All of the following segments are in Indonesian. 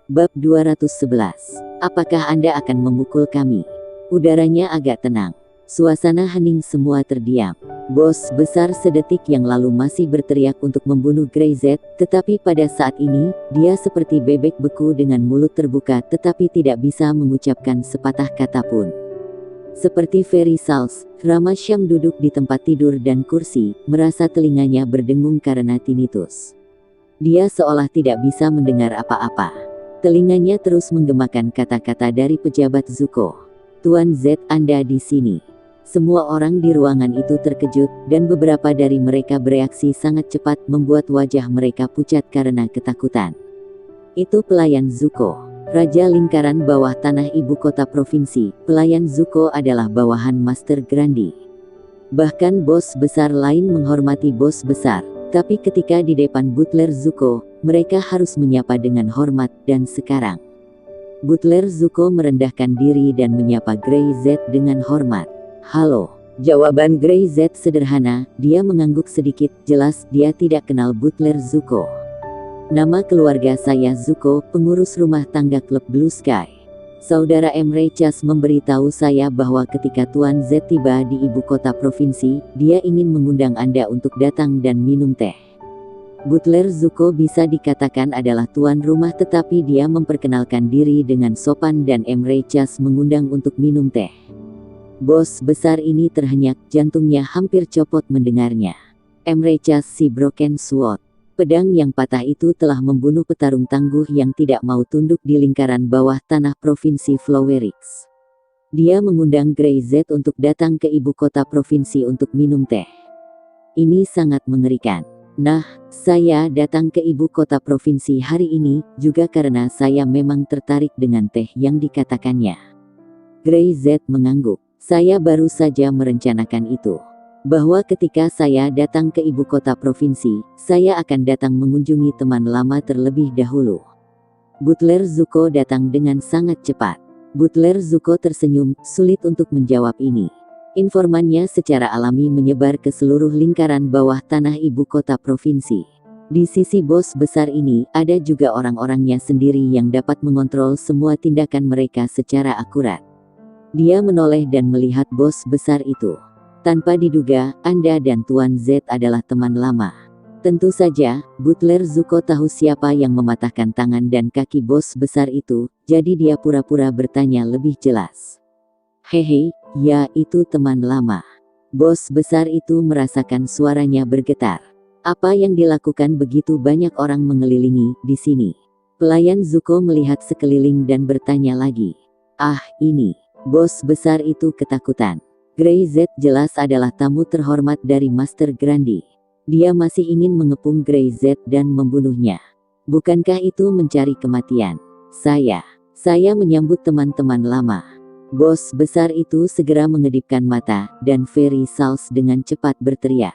Bab 211. Apakah Anda akan memukul kami? Udaranya agak tenang. Suasana hening, semua terdiam. Bos besar sedetik yang lalu masih berteriak untuk membunuh Grey Z, tetapi pada saat ini, dia seperti bebek beku dengan mulut terbuka tetapi tidak bisa mengucapkan sepatah kata pun. Seperti Ferry Sals, Ramasham duduk di tempat tidur dan kursi, merasa telinganya berdengung karena tinnitus. Dia seolah tidak bisa mendengar apa-apa. Telinganya terus menggemakan kata-kata dari pejabat Zuko. "Tuan Z, Anda di sini." Semua orang di ruangan itu terkejut, dan beberapa dari mereka bereaksi sangat cepat, membuat wajah mereka pucat karena ketakutan. Itu pelayan Zuko, Raja Lingkaran Bawah Tanah Ibu Kota Provinsi. Pelayan Zuko adalah bawahan Master Grandi. Bahkan bos besar lain menghormati bos besar. Tapi ketika di depan butler Zuko, mereka harus menyapa dengan hormat, dan sekarang butler Zuko merendahkan diri dan menyapa Grey Z dengan hormat. "Halo." Jawaban Grey Z sederhana, dia mengangguk sedikit, jelas dia tidak kenal butler Zuko. "Nama keluarga saya Zuko, pengurus rumah tangga klub Blue Sky. Saudara Emre Chas memberitahu saya bahwa ketika Tuan Z tiba di ibu kota provinsi, dia ingin mengundang Anda untuk datang dan minum teh." Butler Zuko bisa dikatakan adalah tuan rumah, tetapi dia memperkenalkan diri dengan sopan dan Emre Chas mengundang untuk minum teh. Bos besar ini terhenyak, jantungnya hampir copot mendengarnya. Emre Chas, si Broken Sword. Pedang yang patah itu telah membunuh petarung tangguh yang tidak mau tunduk di lingkaran bawah tanah provinsi Flowerix. Dia mengundang Grey Z untuk datang ke ibu kota provinsi untuk minum teh. Ini sangat mengerikan. Nah, saya datang ke ibu kota provinsi hari ini, juga karena saya memang tertarik dengan teh yang dikatakannya. Grey Z mengangguk. Saya baru saja merencanakan itu. Bahwa ketika saya datang ke ibu kota provinsi, saya akan datang mengunjungi teman lama terlebih dahulu. Butler Zuko datang dengan sangat cepat. Butler Zuko tersenyum, sulit untuk menjawab ini. Informannya secara alami menyebar ke seluruh lingkaran bawah tanah ibu kota provinsi. Di sisi bos besar ini, ada juga orang-orangnya sendiri yang dapat mengontrol semua tindakan mereka secara akurat. Dia menoleh dan melihat bos besar itu. "Tanpa diduga, Anda dan Tuan Z adalah teman lama." Tentu saja, butler Zuko tahu siapa yang mematahkan tangan dan kaki bos besar itu, jadi dia pura-pura bertanya lebih jelas. "Hehe, ya, itu teman lama." Bos besar itu merasakan suaranya bergetar. Apa yang dilakukan begitu banyak orang mengelilingi di sini? Pelayan Zuko melihat sekeliling dan bertanya lagi. "Ah, ini." Bos besar itu ketakutan. Grey Z jelas adalah tamu terhormat dari Master Grandi. Dia masih ingin mengepung Grey Z dan membunuhnya. Bukankah itu mencari kematian? Saya menyambut teman-teman lama." Bos besar itu segera mengedipkan mata, dan Ferry Sals dengan cepat berteriak.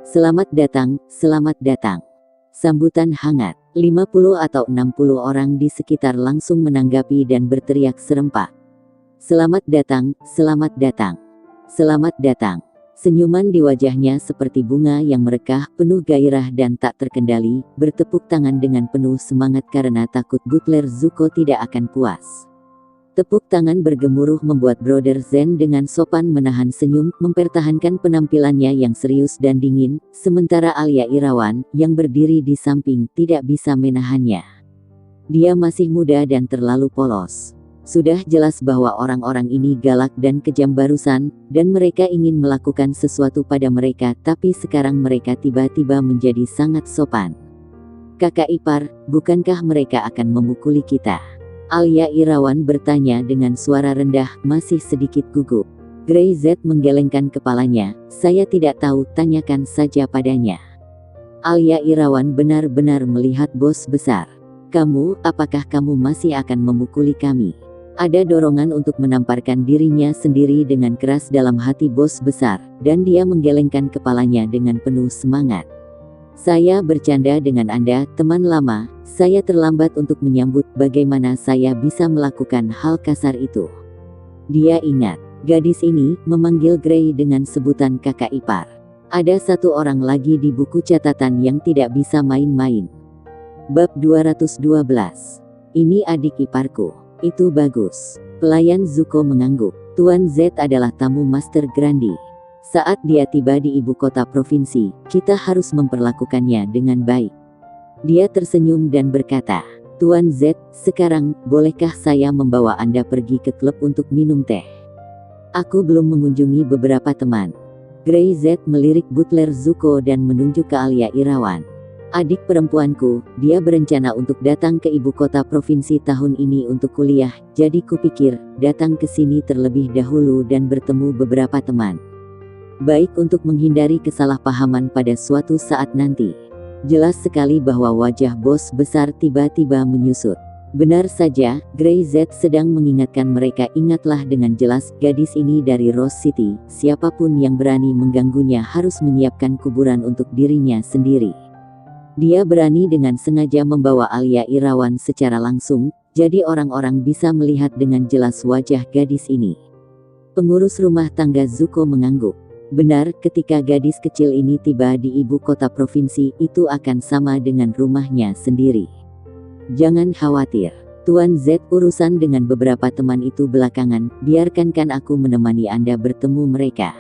"Selamat datang, selamat datang." Sambutan hangat. 50 atau 60 orang di sekitar langsung menanggapi dan berteriak serempak. "Selamat datang, selamat datang. Selamat datang." Senyuman di wajahnya seperti bunga yang merekah, penuh gairah dan tak terkendali, bertepuk tangan dengan penuh semangat karena takut butler Zuko tidak akan puas. Tepuk tangan bergemuruh membuat Brother Zen dengan sopan menahan senyum, mempertahankan penampilannya yang serius dan dingin, sementara Alia Irawan, yang berdiri di samping, tidak bisa menahannya. Dia masih muda dan terlalu polos. Sudah jelas bahwa orang-orang ini galak dan kejam barusan, dan mereka ingin melakukan sesuatu pada mereka, tapi sekarang mereka tiba-tiba menjadi sangat sopan. "Kakak ipar, bukankah mereka akan memukuli kita?" Alia Irawan bertanya dengan suara rendah, masih sedikit gugup. Grey Z menggelengkan kepalanya. "Saya tidak tahu, tanyakan saja padanya." Alia Irawan benar-benar melihat bos besar. Apakah kamu masih akan memukuli kami?" Ada dorongan untuk menamparkan dirinya sendiri dengan keras dalam hati bos besar, dan dia menggelengkan kepalanya dengan penuh semangat. "Saya bercanda dengan Anda, teman lama. Saya terlambat untuk menyambut. Bagaimana saya bisa melakukan hal kasar itu?" Dia ingat, gadis ini memanggil Grey dengan sebutan kakak ipar. Ada satu orang lagi di buku catatan yang tidak bisa main-main. Bab 212. Ini adik iparku. Itu bagus. Pelayan Zuko mengangguk. Tuan Z adalah tamu Master Grandi. Saat dia tiba di ibu kota provinsi, kita harus memperlakukannya dengan baik. Dia tersenyum dan berkata, Tuan Z, sekarang, bolehkah saya membawa Anda pergi ke klub untuk minum teh? Aku belum mengunjungi beberapa teman. Grey Z melirik butler Zuko dan menunjuk ke Alia Irawan. Adik perempuanku, dia berencana untuk datang ke ibu kota provinsi tahun ini untuk kuliah, jadi kupikir, datang ke sini terlebih dahulu dan bertemu beberapa teman. Baik untuk menghindari kesalahpahaman pada suatu saat nanti. Jelas sekali bahwa wajah bos besar tiba-tiba menyusut. Benar saja, Grey Z sedang mengingatkan mereka. Ingatlah dengan jelas, gadis ini dari Rose City, siapapun yang berani mengganggunya harus menyiapkan kuburan untuk dirinya sendiri. Dia berani dengan sengaja membawa Alia Irawan secara langsung, jadi orang-orang bisa melihat dengan jelas wajah gadis ini. Pengurus rumah tangga Zuko mengangguk. Benar, ketika gadis kecil ini tiba di ibu kota provinsi, itu akan sama dengan rumahnya sendiri. Jangan khawatir, Tuan Z, urusan dengan beberapa teman itu belakangan, biarkan aku menemani Anda bertemu mereka.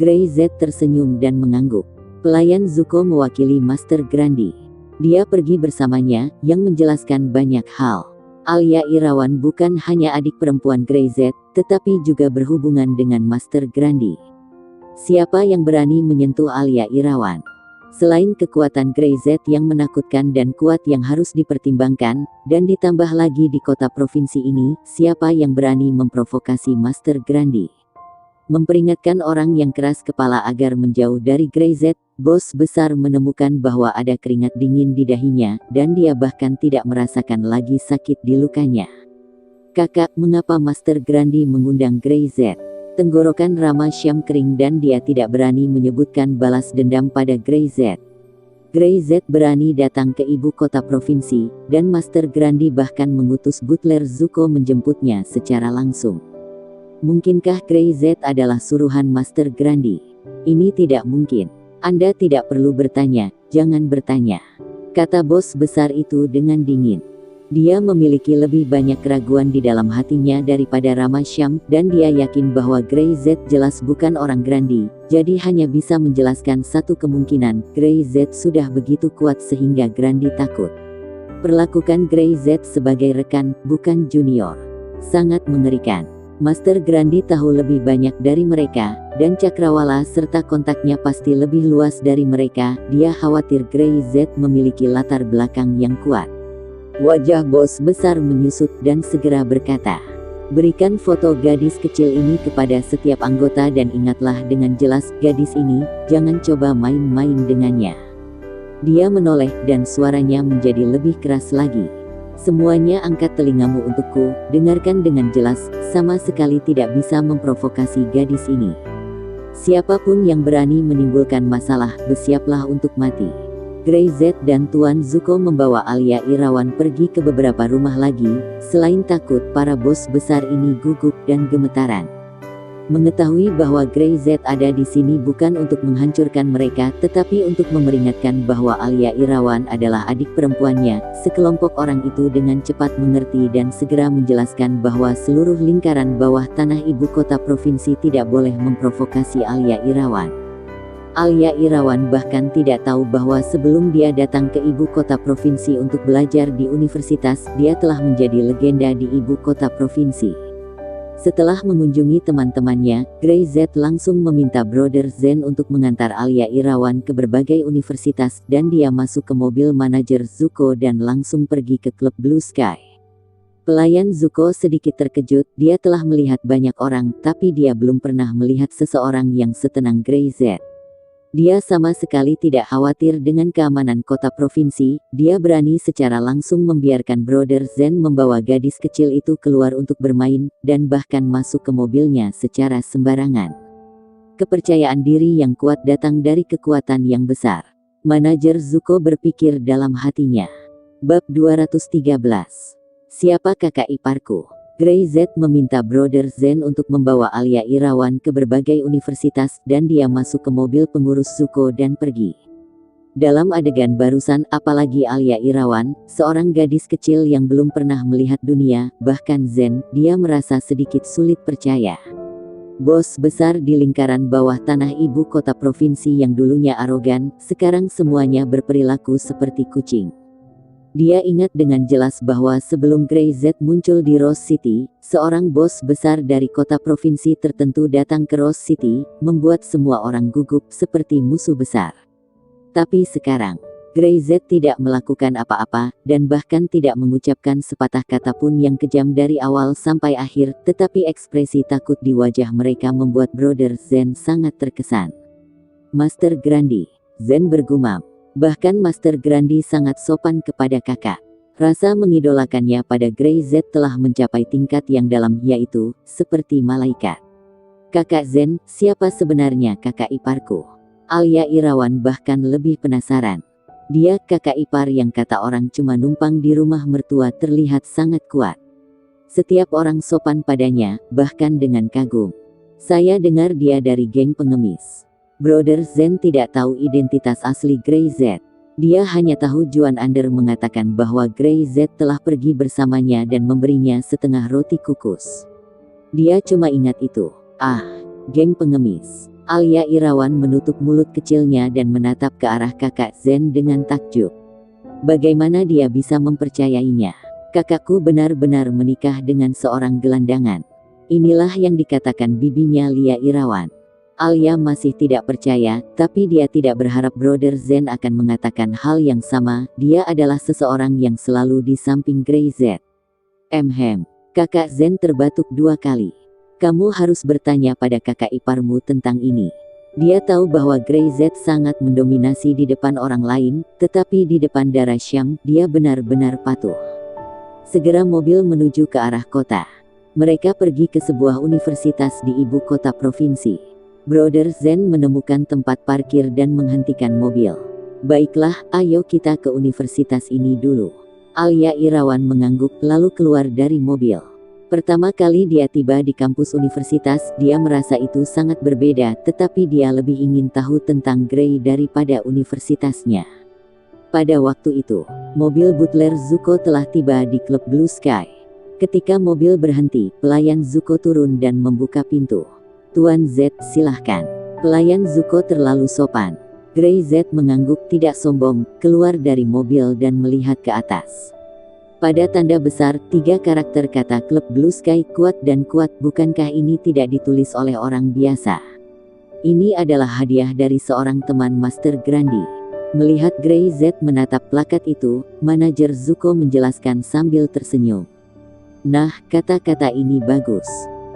Grey Z tersenyum dan mengangguk. Pelayan Zuko mewakili Master Grandi. Dia pergi bersamanya, yang menjelaskan banyak hal. Alia Irawan bukan hanya adik perempuan Grey Z, tetapi juga berhubungan dengan Master Grandi. Siapa yang berani menyentuh Alia Irawan? Selain kekuatan Grey Z yang menakutkan dan kuat yang harus dipertimbangkan, dan ditambah lagi di kota provinsi ini, siapa yang berani memprovokasi Master Grandi? Memperingatkan orang yang keras kepala agar menjauh dari Grey Z, bos besar menemukan bahwa ada keringat dingin di dahinya, dan dia bahkan tidak merasakan lagi sakit di lukanya. Kakak, mengapa Master Grandi mengundang Grey Z? Tenggorokan Rama Syam kering dan dia tidak berani menyebutkan balas dendam pada Grey Z. Grey Z berani datang ke ibu kota provinsi, dan Master Grandi bahkan mengutus butler Zuko menjemputnya secara langsung. Mungkinkah Grey Z adalah suruhan Master Grandi? Ini tidak mungkin. Anda tidak perlu bertanya, jangan bertanya, kata bos besar itu dengan dingin. Dia memiliki lebih banyak keraguan di dalam hatinya daripada Rama Syam, dan dia yakin bahwa Grey Z jelas bukan orang Grandi, jadi hanya bisa menjelaskan satu kemungkinan, Grey Z sudah begitu kuat sehingga Grandi takut. Perlakukan Grey Z sebagai rekan, bukan junior. Sangat mengerikan. Master Grandi tahu lebih banyak dari mereka, dan Cakrawala serta kontaknya pasti lebih luas dari mereka. Dia khawatir Grey Z memiliki latar belakang yang kuat. Wajah bos besar menyusut dan segera berkata, berikan foto gadis kecil ini kepada setiap anggota dan ingatlah dengan jelas, gadis ini, jangan coba main-main dengannya. Dia menoleh dan suaranya menjadi lebih keras lagi. Semuanya angkat telingamu untukku, dengarkan dengan jelas, sama sekali tidak bisa memprovokasi gadis ini. Siapapun yang berani menimbulkan masalah, bersiaplah untuk mati. Grey Z dan Tuan Zuko membawa Alia Irawan pergi ke beberapa rumah lagi. Selain takut, para bos besar ini gugup dan gemetaran. Mengetahui bahwa Grey Z ada di sini bukan untuk menghancurkan mereka, tetapi untuk memperingatkan bahwa Alia Irawan adalah adik perempuannya. Sekelompok orang itu dengan cepat mengerti dan segera menjelaskan bahwa seluruh lingkaran bawah tanah ibu kota provinsi tidak boleh memprovokasi Alia Irawan. Alia Irawan bahkan tidak tahu bahwa sebelum dia datang ke ibu kota provinsi untuk belajar di universitas, dia telah menjadi legenda di ibu kota provinsi. Setelah mengunjungi teman-temannya, Grey Z langsung meminta Brother Zen untuk mengantar Alia Irawan ke berbagai universitas, dan dia masuk ke mobil manajer Zuko dan langsung pergi ke klub Blue Sky. Pelayan Zuko sedikit terkejut, dia telah melihat banyak orang, tapi dia belum pernah melihat seseorang yang setenang Grey Z. Dia sama sekali tidak khawatir dengan keamanan kota provinsi. Dia berani secara langsung membiarkan Brother Zen membawa gadis kecil itu keluar untuk bermain, dan bahkan masuk ke mobilnya secara sembarangan. Kepercayaan diri yang kuat datang dari kekuatan yang besar. Manajer Zuko berpikir dalam hatinya. Bab 213. Siapa kakak iparku? Grey Z meminta Brother Zen untuk membawa Alia Irawan ke berbagai universitas, dan dia masuk ke mobil pengurus Zuko dan pergi. Dalam adegan barusan, apalagi Alia Irawan, seorang gadis kecil yang belum pernah melihat dunia, bahkan Zen, dia merasa sedikit sulit percaya. Bos besar di lingkaran bawah tanah ibu kota provinsi yang dulunya arogan, sekarang semuanya berperilaku seperti kucing. Dia ingat dengan jelas bahwa sebelum Grey Z muncul di Rose City, seorang bos besar dari kota provinsi tertentu datang ke Rose City, membuat semua orang gugup seperti musuh besar. Tapi sekarang, Grey Z tidak melakukan apa-apa, dan bahkan tidak mengucapkan sepatah kata pun yang kejam dari awal sampai akhir, tetapi ekspresi takut di wajah mereka membuat Brother Zen sangat terkesan. Master Grandi, Zen bergumam. Bahkan Master Grandi sangat sopan kepada kakak. Rasa mengidolakannya pada Grey Z telah mencapai tingkat yang dalam, yaitu seperti malaikat. Kakak Zen, siapa sebenarnya kakak iparku? Alia Irawan bahkan lebih penasaran. Dia kakak ipar yang kata orang cuma numpang di rumah mertua terlihat sangat kuat. Setiap orang sopan padanya, bahkan dengan kagum. Saya dengar dia dari geng pengemis. Brother Zen tidak tahu identitas asli Grey Z. Dia hanya tahu Juan Ander mengatakan bahwa Grey Z telah pergi bersamanya dan memberinya setengah roti kukus. Dia cuma ingat itu. Ah, geng pengemis. Alia Irawan menutup mulut kecilnya dan menatap ke arah kakak Zen dengan takjub. Bagaimana dia bisa mempercayainya? Kakakku benar-benar menikah dengan seorang gelandangan. Inilah yang dikatakan bibinya Lia Irawan. Alia masih tidak percaya, tapi dia tidak berharap Brother Zen akan mengatakan hal yang sama. Dia adalah seseorang yang selalu di samping Grey Z. Kakak Zen terbatuk 2 kali. Kamu harus bertanya pada kakak iparmu tentang ini. Dia tahu bahwa Grey Z sangat mendominasi di depan orang lain, tetapi di depan Dara Syam, dia benar-benar patuh. Segera mobil menuju ke arah kota. Mereka pergi ke sebuah universitas di ibu kota provinsi. Brother Zen menemukan tempat parkir dan menghentikan mobil. Baiklah, ayo kita ke universitas ini dulu. Alia Irawan mengangguk lalu keluar dari mobil. Pertama kali dia tiba di kampus universitas, dia merasa itu sangat berbeda, tetapi dia lebih ingin tahu tentang Grey daripada universitasnya. Pada waktu itu, mobil butler Zuko telah tiba di klub Blue Sky. Ketika mobil berhenti, pelayan Zuko turun dan membuka pintu. Tuan Z, silahkan. Pelayan Zuko terlalu sopan. Grey Z mengangguk tidak sombong, keluar dari mobil dan melihat ke atas. Pada tanda besar, 3 karakter kata klub Blue Sky kuat dan kuat. Bukankah ini tidak ditulis oleh orang biasa? Ini adalah hadiah dari seorang teman Master Grandi. Melihat Grey Z menatap plakat itu, manajer Zuko menjelaskan sambil tersenyum. Nah, kata-kata ini bagus.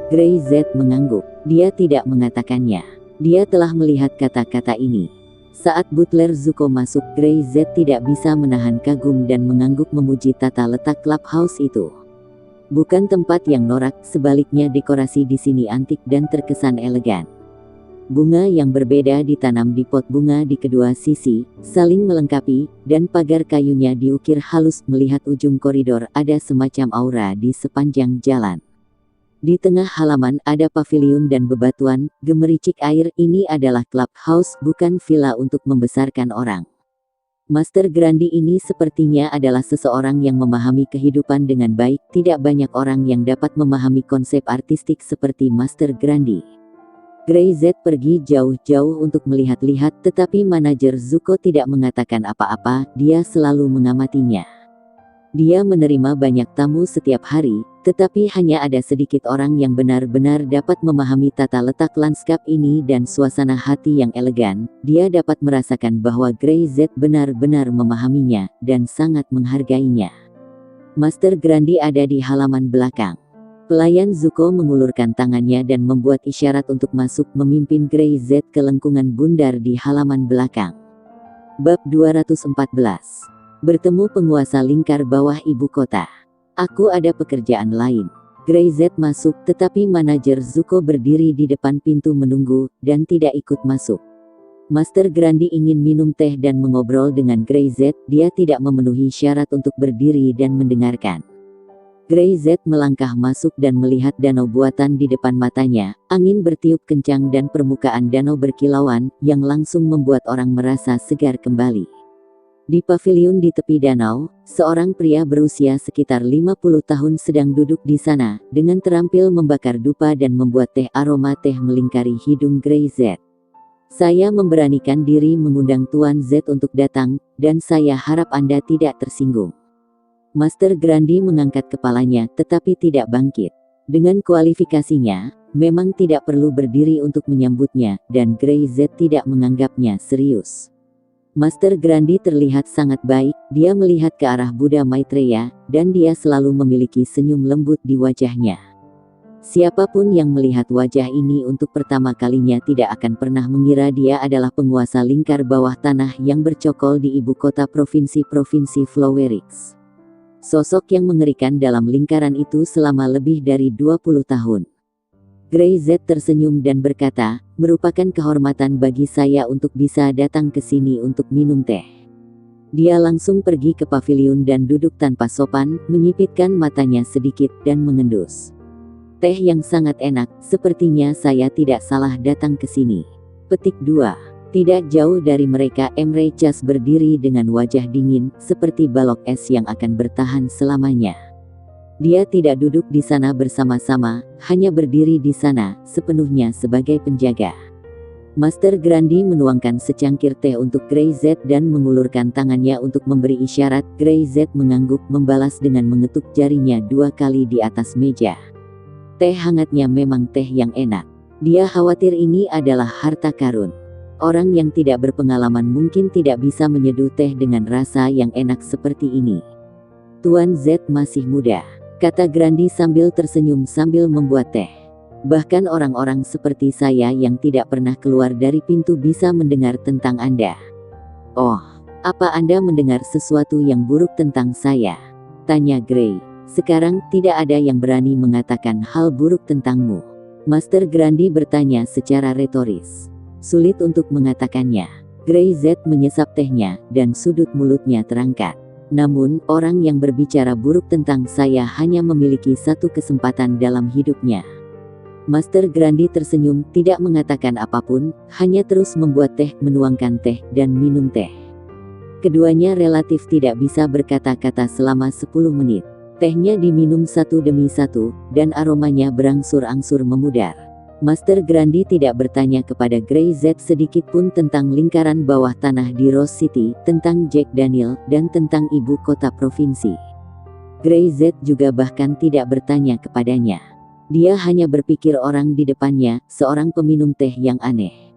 Grey Z mengangguk. Dia tidak mengatakannya. Dia telah melihat kata-kata ini. Saat butler Zuko masuk, Grey Z tidak bisa menahan kagum dan mengangguk memuji tata letak clubhouse itu. Bukan tempat yang norak, sebaliknya dekorasi di sini antik dan terkesan elegan. Bunga yang berbeda ditanam di pot bunga di kedua sisi, saling melengkapi, dan pagar kayunya diukir halus. Melihat ujung koridor, ada semacam aura di sepanjang jalan. Di tengah halaman ada paviliun dan bebatuan, gemericik air. Ini adalah clubhouse, bukan villa untuk membesarkan orang. Master Grandi ini sepertinya adalah seseorang yang memahami kehidupan dengan baik. Tidak banyak orang yang dapat memahami konsep artistik seperti Master Grandi. Grey Z pergi jauh-jauh untuk melihat-lihat, tetapi manajer Zuko tidak mengatakan apa-apa. Dia selalu mengamatinya. Dia menerima banyak tamu setiap hari, tetapi hanya ada sedikit orang yang benar-benar dapat memahami tata letak lanskap ini dan suasana hati yang elegan. Dia dapat merasakan bahwa Grey Z benar-benar memahaminya, dan sangat menghargainya. Master Grandi ada di halaman belakang. Pelayan Zuko mengulurkan tangannya dan membuat isyarat untuk masuk, memimpin Grey Z ke lengkungan bundar di halaman belakang. Bab 214. Bertemu penguasa lingkar bawah ibu kota. Aku ada pekerjaan lain. Grey Z masuk, tetapi manajer Zuko berdiri di depan pintu menunggu, dan tidak ikut masuk. Master Grandi ingin minum teh dan mengobrol dengan Grey Z. Dia tidak memenuhi syarat untuk berdiri dan mendengarkan. Grey Z melangkah masuk dan melihat danau buatan di depan matanya. Angin bertiup kencang dan permukaan danau berkilauan, yang langsung membuat orang merasa segar kembali. Di paviliun di tepi danau, seorang pria berusia sekitar 50 tahun sedang duduk di sana, dengan terampil membakar dupa dan membuat teh. Aroma teh melingkari hidung Grey Z. Saya memberanikan diri mengundang Tuan Z untuk datang, dan saya harap Anda tidak tersinggung. Master Grandi mengangkat kepalanya tetapi tidak bangkit. Dengan kualifikasinya, memang tidak perlu berdiri untuk menyambutnya, dan Grey Z tidak menganggapnya serius. Master Grandi terlihat sangat baik, dia melihat ke arah Buddha Maitreya, dan dia selalu memiliki senyum lembut di wajahnya. Siapapun yang melihat wajah ini untuk pertama kalinya tidak akan pernah mengira dia adalah penguasa lingkar bawah tanah yang bercokol di ibu kota provinsi Flowerix. Sosok yang mengerikan dalam lingkaran itu selama lebih dari 20 tahun. Grey Z tersenyum dan berkata, merupakan kehormatan bagi saya untuk bisa datang ke sini untuk minum teh. Dia langsung pergi ke paviliun dan duduk tanpa sopan, menyipitkan matanya sedikit dan mengendus. Teh yang sangat enak, sepertinya saya tidak salah datang ke sini. Petik 2. Tidak jauh dari mereka, Emre Chas berdiri dengan wajah dingin, seperti balok es yang akan bertahan selamanya. Dia tidak duduk di sana bersama-sama, hanya berdiri di sana, sepenuhnya sebagai penjaga. Master Grandi menuangkan secangkir teh untuk Grey Z dan mengulurkan tangannya untuk memberi isyarat. Grey Z mengangguk membalas dengan mengetuk jarinya 2 kali di atas meja. Teh hangatnya memang teh yang enak. Dia khawatir ini adalah harta karun. Orang yang tidak berpengalaman mungkin tidak bisa menyeduh teh dengan rasa yang enak seperti ini. Tuan Z masih muda, kata Grandi sambil tersenyum sambil membuat teh. Bahkan orang-orang seperti saya yang tidak pernah keluar dari pintu bisa mendengar tentang Anda. Oh, apa Anda mendengar sesuatu yang buruk tentang saya? Tanya Grey. Sekarang tidak ada yang berani mengatakan hal buruk tentangmu. Master Grandi bertanya secara retoris. Sulit untuk mengatakannya. Grey Z menyesap tehnya, dan sudut mulutnya terangkat. Namun, orang yang berbicara buruk tentang saya hanya memiliki satu kesempatan dalam hidupnya. Master Grandi tersenyum, tidak mengatakan apapun, hanya terus membuat teh, menuangkan teh, dan minum teh. Keduanya relatif tidak bisa berkata-kata selama 10 menit. Tehnya diminum satu demi satu, dan aromanya berangsur-angsur memudar. Master Grandi tidak bertanya kepada Grey Z sedikit pun tentang lingkaran bawah tanah di Rose City, tentang Jack Daniel, dan tentang ibu kota provinsi. Grey Z juga bahkan tidak bertanya kepadanya. Dia hanya berpikir orang di depannya, seorang peminum teh yang aneh.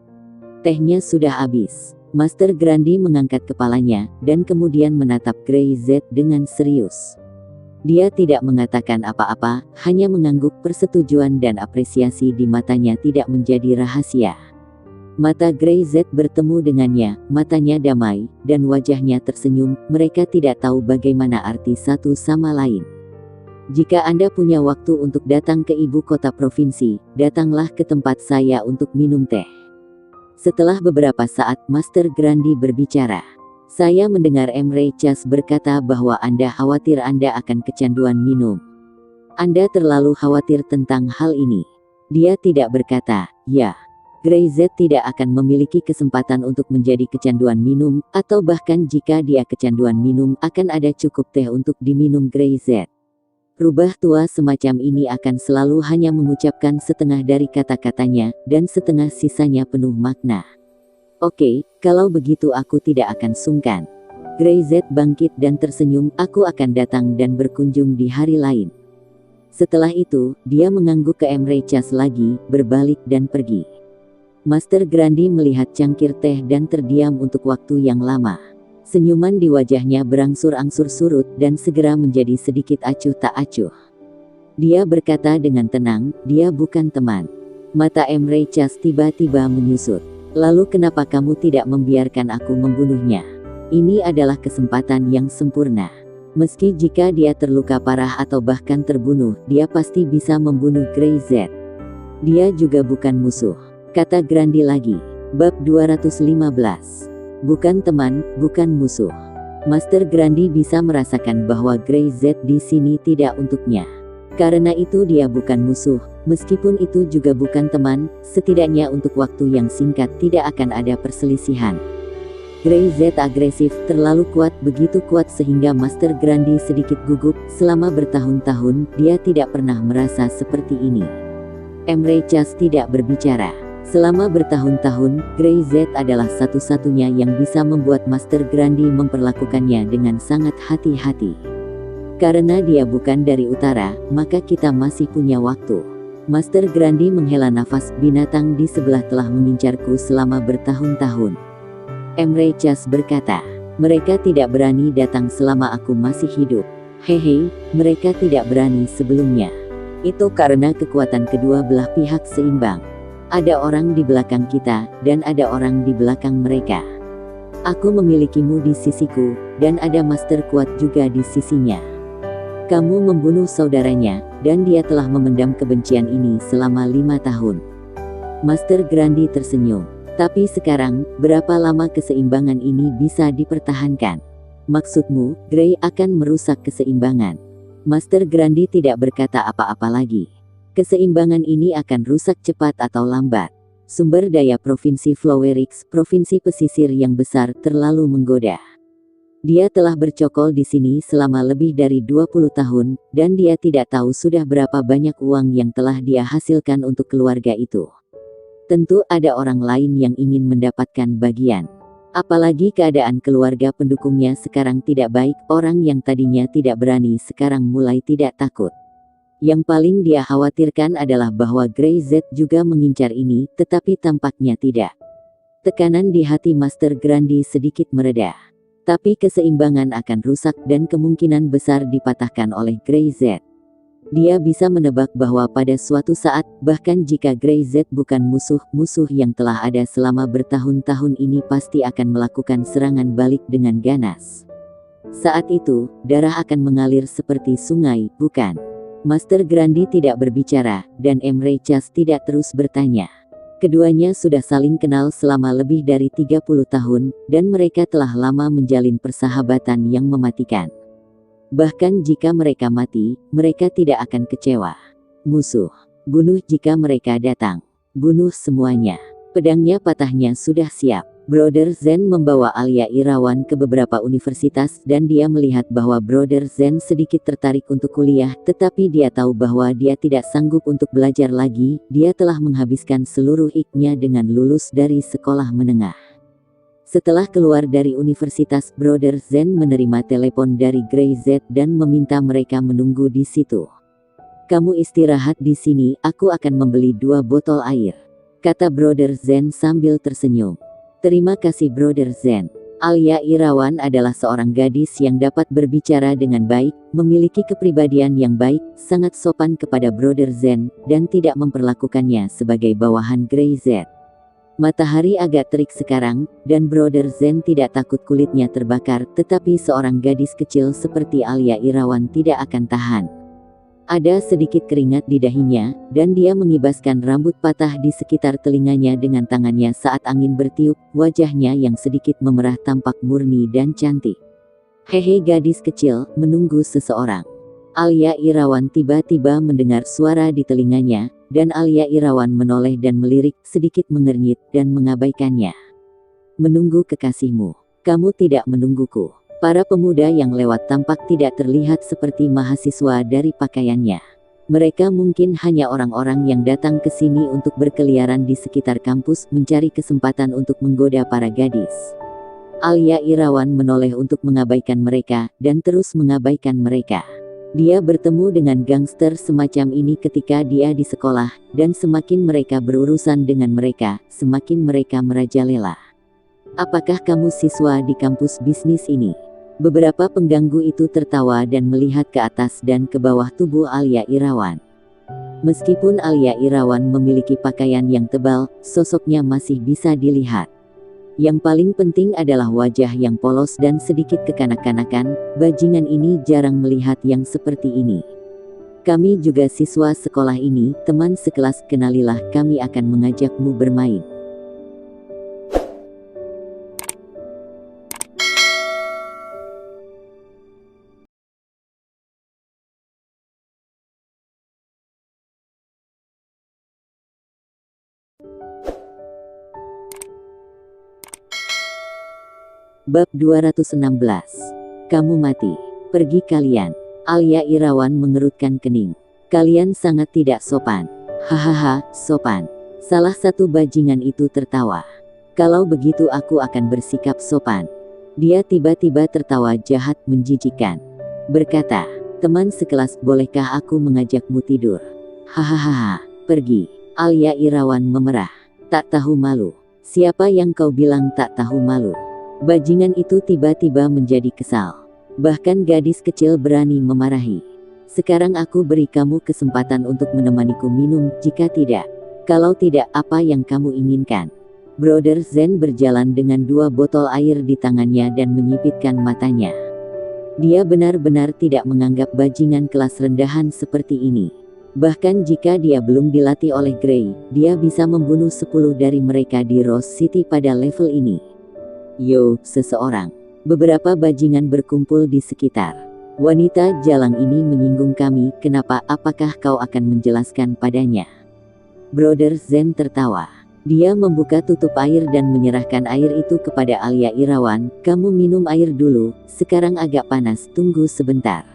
Tehnya sudah habis. Master Grandi mengangkat kepalanya, dan kemudian menatap Grey Z dengan serius. Dia tidak mengatakan apa-apa, hanya mengangguk. Persetujuan dan apresiasi di matanya tidak menjadi rahasia. Mata Grey Z bertemu dengannya, matanya damai, dan wajahnya tersenyum. Mereka tidak tahu bagaimana arti satu sama lain. Jika Anda punya waktu untuk datang ke ibu kota provinsi, datanglah ke tempat saya untuk minum teh. Setelah beberapa saat, Master Grandi berbicara. Saya mendengar Emre Chas berkata bahwa Anda khawatir Anda akan kecanduan minum. Anda terlalu khawatir tentang hal ini. Dia tidak berkata, ya. Grey Z tidak akan memiliki kesempatan untuk menjadi kecanduan minum, atau bahkan jika dia kecanduan minum, akan ada cukup teh untuk diminum Grey Z. Rubah tua semacam ini akan selalu hanya mengucapkan setengah dari kata-katanya, dan setengah sisanya penuh makna. Oke, kalau begitu aku tidak akan sungkan. Grey Z bangkit dan tersenyum, aku akan datang dan berkunjung di hari lain. Setelah itu, dia mengangguk ke Emre Chas lagi, berbalik dan pergi. Master Grandi melihat cangkir teh dan terdiam untuk waktu yang lama. Senyuman di wajahnya berangsur-angsur surut dan segera menjadi sedikit acuh tak acuh. Dia berkata dengan tenang, dia bukan teman. Mata Emre Chas tiba-tiba menyusut. Lalu kenapa kamu tidak membiarkan aku membunuhnya? Ini adalah kesempatan yang sempurna. Meski jika dia terluka parah atau bahkan terbunuh, dia pasti bisa membunuh Grey Z. Dia juga bukan musuh, kata Grandi lagi. Bab 215. Bukan teman, bukan musuh. Master Grandi bisa merasakan bahwa Grey Z di sini tidak untuknya. Karena itu dia bukan musuh, meskipun itu juga bukan teman, setidaknya untuk waktu yang singkat tidak akan ada perselisihan. Grey Z agresif, terlalu kuat, begitu kuat sehingga Master Grandi sedikit gugup. Selama bertahun-tahun, dia tidak pernah merasa seperti ini. Emre Chas tidak berbicara. Selama bertahun-tahun, Grey Z adalah satu-satunya yang bisa membuat Master Grandi memperlakukannya dengan sangat hati-hati. Karena dia bukan dari utara, maka kita masih punya waktu. Master Grandi menghela nafas, binatang di sebelah telah mengincarku selama bertahun-tahun. Emre Chas berkata, mereka tidak berani datang selama aku masih hidup. Hehe, mereka tidak berani sebelumnya. Itu karena kekuatan kedua belah pihak seimbang. Ada orang di belakang kita, dan ada orang di belakang mereka. Aku memilikimu di sisiku, dan ada master kuat juga di sisinya. Kamu membunuh saudaranya, dan dia telah memendam kebencian ini selama 5 tahun. Master Grandi tersenyum. Tapi sekarang, berapa lama keseimbangan ini bisa dipertahankan? Maksudmu, Grey akan merusak keseimbangan? Master Grandi tidak berkata apa-apa lagi. Keseimbangan ini akan rusak cepat atau lambat. Sumber daya Provinsi Flowerix, provinsi pesisir yang besar, terlalu menggoda. Dia telah bercokol di sini selama lebih dari 20 tahun, dan dia tidak tahu sudah berapa banyak uang yang telah dia hasilkan untuk keluarga itu. Tentu ada orang lain yang ingin mendapatkan bagian. Apalagi keadaan keluarga pendukungnya sekarang tidak baik, orang yang tadinya tidak berani sekarang mulai tidak takut. Yang paling dia khawatirkan adalah bahwa Grey Z juga mengincar ini, tetapi tampaknya tidak. Tekanan di hati Master Grandi sedikit mereda. Tapi keseimbangan akan rusak dan kemungkinan besar dipatahkan oleh Grey Z. Dia bisa menebak bahwa pada suatu saat, bahkan jika Grey Z bukan musuh yang telah ada selama bertahun-tahun ini pasti akan melakukan serangan balik dengan ganas. Saat itu, darah akan mengalir seperti sungai, bukan? Master Grandi tidak berbicara, dan Emre Chas tidak terus bertanya. Keduanya sudah saling kenal selama lebih dari 30 tahun, dan mereka telah lama menjalin persahabatan yang mematikan. Bahkan jika mereka mati, mereka tidak akan kecewa. Musuh, bunuh jika mereka datang. Bunuh semuanya. Pedangnya patahnya sudah siap. Brother Zen membawa Alia Irawan ke beberapa universitas dan dia melihat bahwa Brother Zen sedikit tertarik untuk kuliah, tetapi dia tahu bahwa dia tidak sanggup untuk belajar lagi. Dia telah menghabiskan seluruh hikmahnya dengan lulus dari sekolah menengah. Setelah keluar dari universitas, Brother Zen menerima telepon dari Grey Z dan meminta mereka menunggu di situ. Kamu istirahat di sini, aku akan membeli 2 botol air, kata Brother Zen sambil tersenyum. Terima kasih Brother Zen. Alia Irawan adalah seorang gadis yang dapat berbicara dengan baik, memiliki kepribadian yang baik, sangat sopan kepada Brother Zen, dan tidak memperlakukannya sebagai bawahan Grey Z. Matahari agak terik sekarang, dan Brother Zen tidak takut kulitnya terbakar, tetapi seorang gadis kecil seperti Alia Irawan tidak akan tahan. Ada sedikit keringat di dahinya, dan dia mengibaskan rambut patah di sekitar telinganya dengan tangannya saat angin bertiup. Wajahnya yang sedikit memerah tampak murni dan cantik. Hehe, gadis kecil, menunggu seseorang. Alia Irawan tiba-tiba mendengar suara di telinganya, dan Alia Irawan menoleh dan melirik, sedikit mengernyit, dan mengabaikannya. Menunggu kekasihmu. Kamu tidak menungguku. Para pemuda yang lewat tampak tidak terlihat seperti mahasiswa dari pakaiannya. Mereka mungkin hanya orang-orang yang datang ke sini untuk berkeliaran di sekitar kampus, mencari kesempatan untuk menggoda para gadis. Alia Irawan menoleh untuk mengabaikan mereka, dan terus mengabaikan mereka. Dia bertemu dengan gangster semacam ini ketika dia di sekolah, dan semakin mereka berurusan dengan mereka, semakin mereka merajalela. Apakah kamu siswa di kampus bisnis ini? Beberapa pengganggu itu tertawa dan melihat ke atas dan ke bawah tubuh Alia Irawan. Meskipun Alia Irawan memiliki pakaian yang tebal, sosoknya masih bisa dilihat. Yang paling penting adalah wajah yang polos dan sedikit kekanak-kanakan. Bajingan ini jarang melihat yang seperti ini. Kami juga siswa sekolah ini, teman sekelas, kenalilah, kami akan mengajakmu bermain. Bab 216. Kamu mati. Pergi kalian. Alia Irawan mengerutkan kening. Kalian sangat tidak sopan. Hahaha, sopan. Salah satu bajingan itu tertawa. Kalau begitu aku akan bersikap sopan. Dia tiba-tiba tertawa jahat menjijikan. Berkata, teman sekelas, bolehkah aku mengajakmu tidur? Hahaha, pergi. Alia Irawan memerah. Tak tahu malu. Siapa yang kau bilang tak tahu malu? Bajingan itu tiba-tiba menjadi kesal. Bahkan gadis kecil berani memarahi. Sekarang aku beri kamu kesempatan untuk menemaniku minum, jika tidak. Kalau tidak, apa yang kamu inginkan? Brother Zen berjalan dengan 2 botol air di tangannya dan menyipitkan matanya. Dia benar-benar tidak menganggap bajingan kelas rendahan seperti ini. Bahkan jika dia belum dilatih oleh Gray, dia bisa membunuh 10 dari mereka di Rose City pada level ini. Yo, seseorang. Beberapa bajingan berkumpul di sekitar. Wanita jalang ini menyinggung kami, kenapa? Apakah kau akan menjelaskan padanya? Brother Zen tertawa. Dia membuka tutup air dan menyerahkan air itu kepada Alia Irawan. Kamu minum air dulu, sekarang agak panas, tunggu sebentar.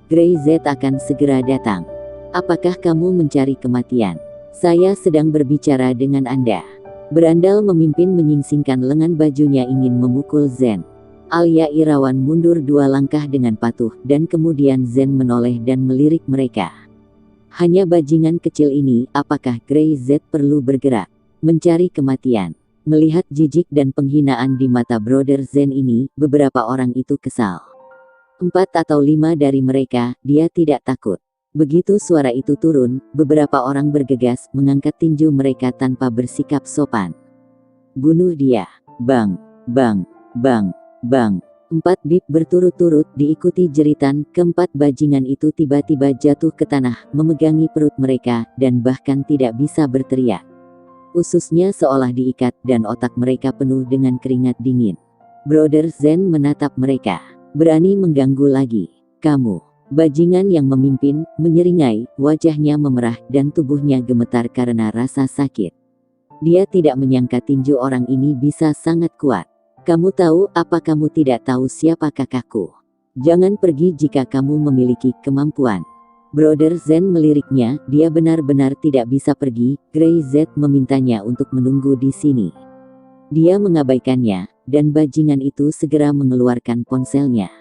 Gray Z akan segera datang. Apakah kamu mencari kematian? Saya sedang berbicara dengan Anda. Berandal memimpin menyingsingkan lengan bajunya ingin memukul Zen. Alia Irawan mundur 2 langkah dengan patuh, dan kemudian Zen menoleh dan melirik mereka. Hanya bajingan kecil ini, apakah Gray Z perlu bergerak? Mencari kematian. Melihat jijik dan penghinaan di mata Brother Zen ini, beberapa orang itu kesal. 4 atau 5 dari mereka, dia tidak takut. Begitu suara itu turun, beberapa orang bergegas, mengangkat tinju mereka tanpa bersikap sopan. Bunuh dia. Bang, bang, bang, bang. 4 bip berturut-turut diikuti jeritan. Keempat bajingan itu tiba-tiba jatuh ke tanah, memegangi perut mereka, dan bahkan tidak bisa berteriak. Ususnya seolah diikat, dan otak mereka penuh dengan keringat dingin. Brother Zen menatap mereka. Berani mengganggu lagi. Kamu. Bajingan yang memimpin, menyeringai, wajahnya memerah, dan tubuhnya gemetar karena rasa sakit. Dia tidak menyangka tinju orang ini bisa sangat kuat. Kamu tahu, apa kamu tidak tahu siapa kakakku? Jangan pergi jika kamu memiliki kemampuan. Brother Zen meliriknya, dia benar-benar tidak bisa pergi. Gray Z memintanya untuk menunggu di sini. Dia mengabaikannya, dan bajingan itu segera mengeluarkan ponselnya.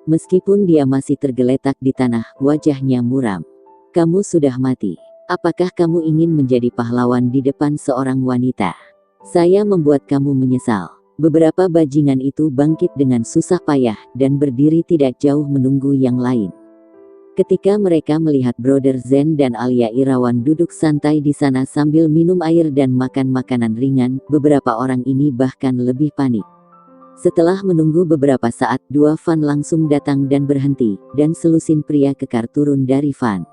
Meskipun dia masih tergeletak di tanah, wajahnya muram. Kamu sudah mati. Apakah kamu ingin menjadi pahlawan di depan seorang wanita? Saya membuat kamu menyesal. Beberapa bajingan itu bangkit dengan susah payah, dan berdiri tidak jauh menunggu yang lain. Ketika mereka melihat Brother Zen dan Alia Irawan duduk santai di sana sambil minum air dan makan makanan ringan, beberapa orang ini bahkan lebih panik. Setelah menunggu beberapa saat, 2 van langsung datang dan berhenti, dan selusin pria kekar turun dari van.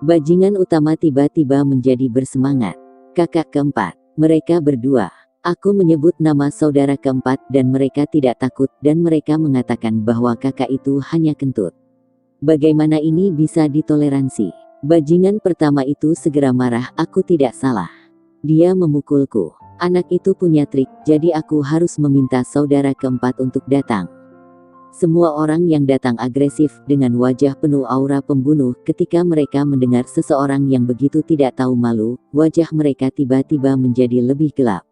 Bajingan utama tiba-tiba menjadi bersemangat. Kakak keempat. Mereka berdua. Aku menyebut nama saudara keempat dan mereka tidak takut, dan mereka mengatakan bahwa kakak itu hanya kentut. Bagaimana ini bisa ditoleransi? Bajingan pertama itu segera marah, aku tidak salah. Dia memukulku. Anak itu punya trik, jadi aku harus meminta saudara keempat untuk datang. Semua orang yang datang agresif, dengan wajah penuh aura pembunuh. Ketika mereka mendengar seseorang yang begitu tidak tahu malu, wajah mereka tiba-tiba menjadi lebih gelap.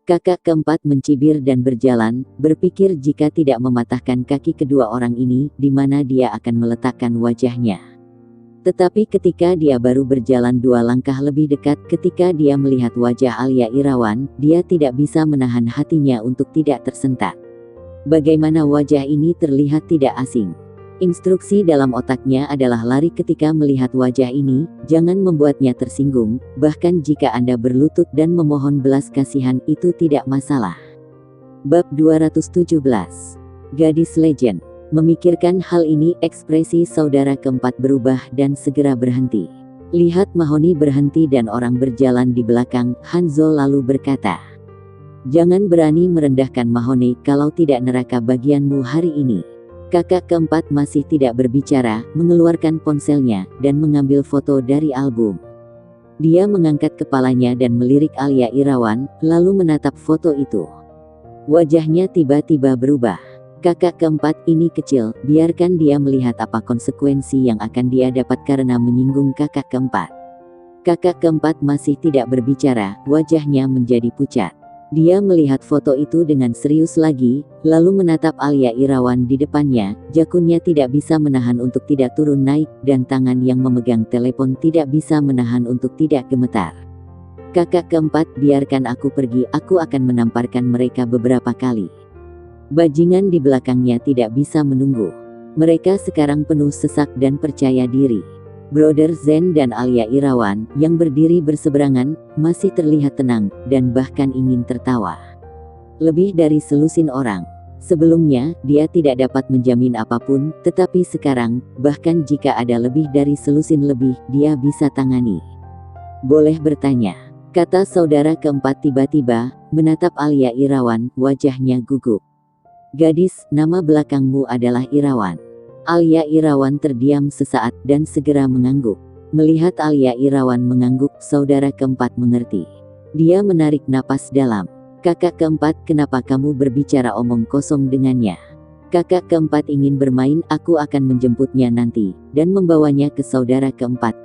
Kakak keempat mencibir dan berjalan, berpikir jika tidak mematahkan kaki kedua orang ini, di mana dia akan meletakkan wajahnya. Tetapi ketika dia baru berjalan 2 langkah lebih dekat, ketika dia melihat wajah Alia Irawan, dia tidak bisa menahan hatinya untuk tidak tersentak. Bagaimana wajah ini terlihat tidak asing. Instruksi dalam otaknya adalah lari ketika melihat wajah ini, jangan membuatnya tersinggung, bahkan jika Anda berlutut dan memohon belas kasihan, itu tidak masalah. Bab 217. Gadis Legend. Memikirkan hal ini, ekspresi saudara keempat berubah dan segera berhenti. Lihat Mahoni berhenti dan orang berjalan di belakang, Hanzo lalu berkata, "Jangan berani merendahkan Mahoni, kalau tidak neraka bagianmu hari ini." Kakak keempat masih tidak berbicara, mengeluarkan ponselnya, dan mengambil foto dari album. Dia mengangkat kepalanya dan melirik Alia Irawan, lalu menatap foto itu. Wajahnya tiba-tiba berubah. Kakak keempat ini kecil, biarkan dia melihat apa konsekuensi yang akan dia dapat karena menyinggung kakak keempat. Kakak keempat masih tidak berbicara, wajahnya menjadi pucat. Dia melihat foto itu dengan serius lagi, lalu menatap Alia Irawan di depannya. Jakunnya tidak bisa menahan untuk tidak turun naik, dan tangan yang memegang telepon tidak bisa menahan untuk tidak gemetar. Kakak keempat, biarkan aku pergi, aku akan menamparkan mereka beberapa kali. Bajingan di belakangnya tidak bisa menunggu. Mereka sekarang penuh sesak dan percaya diri. Brother Zen dan Alia Irawan, yang berdiri berseberangan, masih terlihat tenang, dan bahkan ingin tertawa. Lebih dari selusin orang. Sebelumnya, dia tidak dapat menjamin apapun, tetapi sekarang, bahkan jika ada lebih dari selusin lebih, dia bisa tangani. Boleh bertanya, kata saudara keempat tiba-tiba, menatap Alia Irawan, wajahnya gugup. Gadis, nama belakangmu adalah Irawan. Alia Irawan terdiam sesaat dan segera mengangguk. Melihat Alia Irawan mengangguk, saudara keempat mengerti. Dia menarik napas dalam. Kakak keempat, kenapa kamu berbicara omong kosong dengannya? Kakak keempat ingin bermain, aku akan menjemputnya nanti, dan membawanya ke saudara keempat.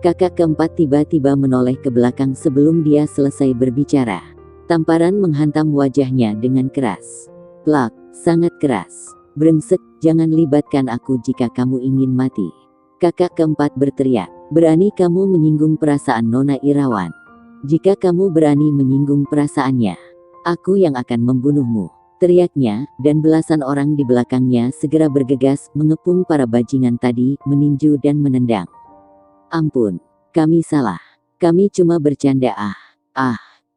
Kakak keempat tiba-tiba menoleh ke belakang sebelum dia selesai berbicara. Tamparan menghantam wajahnya dengan keras. Plak, sangat keras. Brengsek, jangan libatkan aku jika kamu ingin mati. Kakak keempat berteriak. Berani kamu menyinggung perasaan Nona Irawan. Jika kamu berani menyinggung perasaannya, aku yang akan membunuhmu. Teriaknya, dan belasan orang di belakangnya segera bergegas, mengepung para bajingan tadi, meninju dan menendang. Ampun, kami salah. Kami cuma bercanda.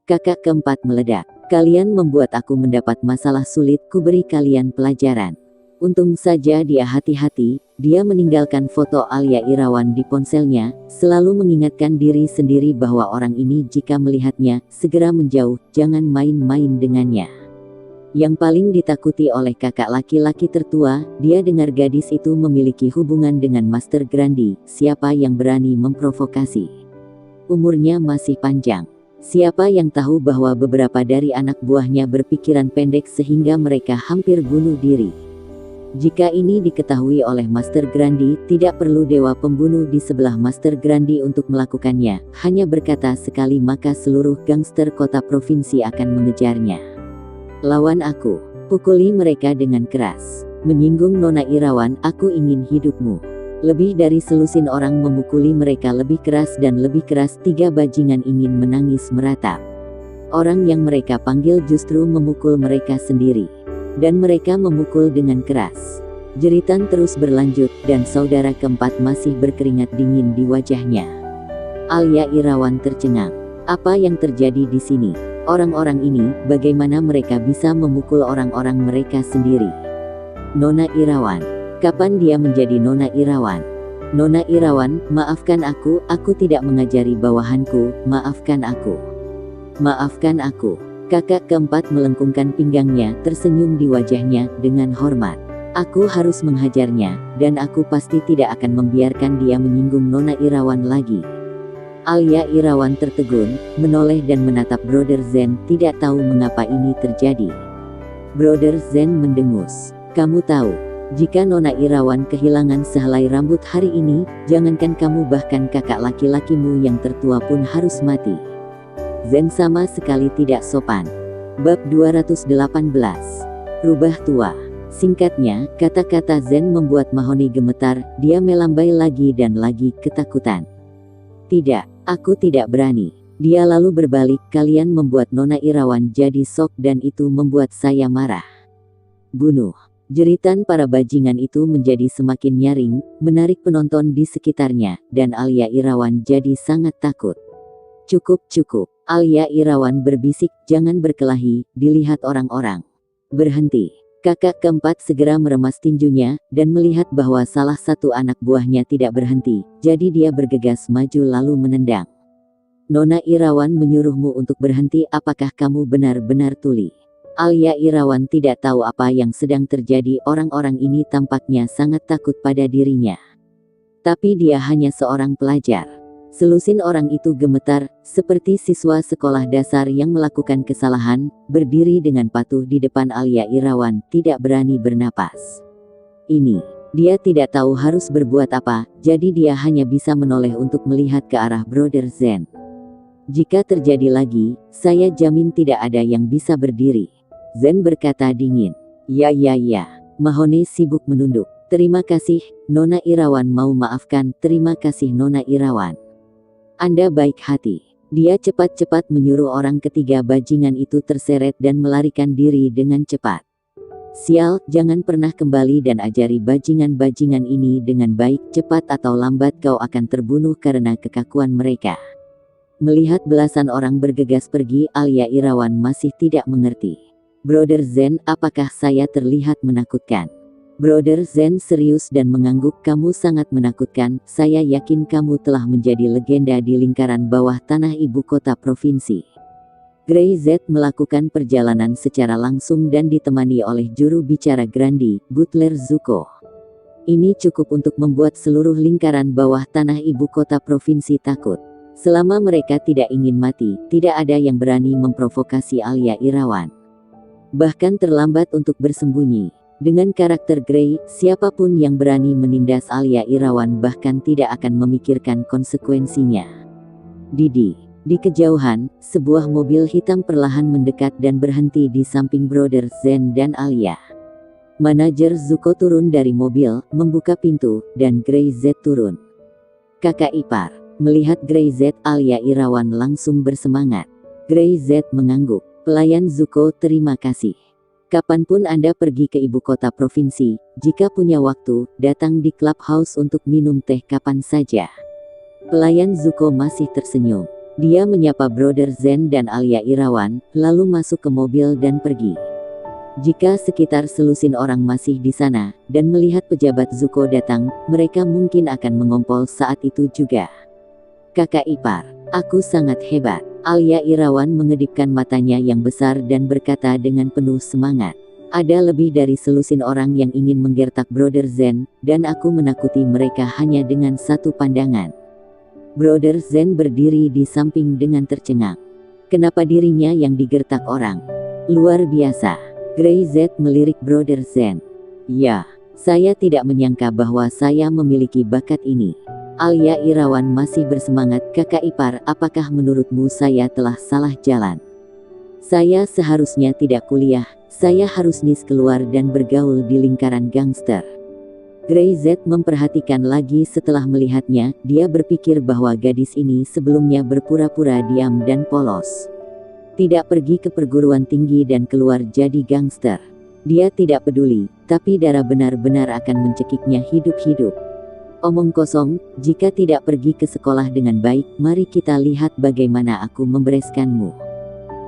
Kakak keempat meledak. Kalian membuat aku mendapat masalah sulit, ku beri kalian pelajaran. Untung saja dia hati-hati, dia meninggalkan foto Alia Irawan di ponselnya, selalu mengingatkan diri sendiri bahwa orang ini jika melihatnya, segera menjauh, jangan main-main dengannya. Yang paling ditakuti oleh kakak laki-laki tertua, dia dengar gadis itu memiliki hubungan dengan Master Grandi, siapa yang berani memprovokasi. Umurnya masih panjang. Siapa yang tahu bahwa beberapa dari anak buahnya berpikiran pendek sehingga mereka hampir bunuh diri. Jika ini diketahui oleh Master Grandi, tidak perlu dewa pembunuh di sebelah Master Grandi untuk melakukannya, hanya berkata sekali maka seluruh gangster kota provinsi akan mengejarnya. Lawan aku, pukuli mereka dengan keras. Menyinggung Nona Irawan, aku ingin hidupmu. Lebih dari selusin orang memukuli mereka lebih keras dan lebih keras, tiga bajingan ingin menangis meratap. Orang yang mereka panggil justru memukul mereka sendiri. Dan mereka memukul dengan keras. Jeritan terus berlanjut, dan saudara keempat masih berkeringat dingin di wajahnya. Alia Irawan tercengang. Apa yang terjadi di sini? Orang-orang ini, bagaimana mereka bisa memukul orang-orang mereka sendiri? Nona Irawan. Kapan dia menjadi Nona Irawan? Nona Irawan, maafkan aku tidak mengajari bawahanku, maafkan aku. Maafkan aku. Kakak keempat melengkungkan pinggangnya, tersenyum di wajahnya, dengan hormat. Aku harus menghajarnya, dan aku pasti tidak akan membiarkan dia menyinggung Nona Irawan lagi. Alia Irawan tertegun, menoleh dan menatap Brother Zen, tidak tahu mengapa ini terjadi. Brother Zen mendengus. Kamu tahu, jika Nona Irawan kehilangan sehelai rambut hari ini, jangankan kamu bahkan kakak laki-lakimu yang tertua pun harus mati. Zen sama sekali tidak sopan. Bab 218. Rubah tua. Singkatnya, kata-kata Zen membuat Mahoni gemetar, dia melambai lagi dan lagi ketakutan. Tidak, aku tidak berani. Dia lalu berbalik, kalian membuat Nona Irawan jadi sok dan itu membuat saya marah. Bunuh. Jeritan para bajingan itu menjadi semakin nyaring, menarik penonton di sekitarnya, dan Alia Irawan jadi sangat takut. Cukup. Alia Irawan berbisik, jangan berkelahi, dilihat orang-orang. Berhenti. Kakak keempat segera meremas tinjunya, dan melihat bahwa salah satu anak buahnya tidak berhenti, jadi dia bergegas maju lalu menendang. Nona Irawan menyuruhmu untuk berhenti, apakah kamu benar-benar tuli? Alia Irawan tidak tahu apa yang sedang terjadi, orang-orang ini tampaknya sangat takut pada dirinya. Tapi dia hanya seorang pelajar. Selusin orang itu gemetar, seperti siswa sekolah dasar yang melakukan kesalahan, berdiri dengan patuh di depan Alia Irawan, tidak berani bernapas. Dia tidak tahu harus berbuat apa, jadi dia hanya bisa menoleh untuk melihat ke arah Brother Zen. Jika terjadi lagi, saya jamin tidak ada yang bisa berdiri. Zen berkata dingin. Ya. Mahone sibuk menunduk. Terima kasih, Nona Irawan mau maafkan, terima kasih Nona Irawan. Anda baik hati. Dia cepat-cepat menyuruh orang ketiga bajingan itu terseret dan melarikan diri dengan cepat. Sial, jangan pernah kembali dan ajari bajingan-bajingan ini dengan baik, cepat atau lambat kau akan terbunuh karena kekakuan mereka. Melihat belasan orang bergegas pergi, Alia Irawan masih tidak mengerti. Brother Zen, apakah saya terlihat menakutkan? Brother Zen serius dan mengangguk, kamu sangat menakutkan, saya yakin kamu telah menjadi legenda di lingkaran bawah tanah ibu kota provinsi. Grey Z melakukan perjalanan secara langsung dan ditemani oleh juru bicara Grandi, Butler Zuko. Ini cukup untuk membuat seluruh lingkaran bawah tanah ibu kota provinsi takut. Selama mereka tidak ingin mati, tidak ada yang berani memprovokasi Alia Irawan. Bahkan terlambat untuk bersembunyi. Dengan karakter Grey, siapapun yang berani menindas Alia Irawan bahkan tidak akan memikirkan konsekuensinya. Di kejauhan, sebuah mobil hitam perlahan mendekat dan berhenti di samping Brother Zen dan Alia. Manajer Zuko turun dari mobil, membuka pintu, dan Grey Z turun. Kakak ipar. Melihat Grey Z, Alia Irawan langsung bersemangat. Grey Z mengangguk. Pelayan Zuko, terima kasih. Kapanpun Anda pergi ke ibu kota provinsi, jika punya waktu, datang di clubhouse untuk minum teh kapan saja. Pelayan Zuko masih tersenyum. Dia menyapa Brother Zen dan Alia Irawan, lalu masuk ke mobil dan pergi. Jika sekitar selusin orang masih di sana, dan melihat pejabat Zuko datang, mereka mungkin akan mengompol saat itu juga. Kakak ipar, aku sangat hebat. Alia Irawan mengedipkan matanya yang besar dan berkata dengan penuh semangat. Ada lebih dari selusin orang yang ingin menggertak Brother Zen, dan aku menakuti mereka hanya dengan satu pandangan. Brother Zen berdiri di samping dengan tercengang. Kenapa dirinya yang digertak orang? Luar biasa. Grey Z melirik Brother Zen. Ya, saya tidak menyangka bahwa saya memiliki bakat ini. Alia Irawan masih bersemangat, kakak ipar, apakah menurutmu saya telah salah jalan? Saya seharusnya tidak kuliah, saya harus nis keluar dan bergaul di lingkaran gangster. Grey Z memperhatikan lagi setelah melihatnya, dia berpikir bahwa gadis ini sebelumnya berpura-pura diam dan polos. Tidak pergi ke perguruan tinggi dan keluar jadi gangster. Dia tidak peduli, tapi darah benar-benar akan mencekiknya hidup-hidup. Omong kosong, jika tidak pergi ke sekolah dengan baik, mari kita lihat bagaimana aku membereskanmu.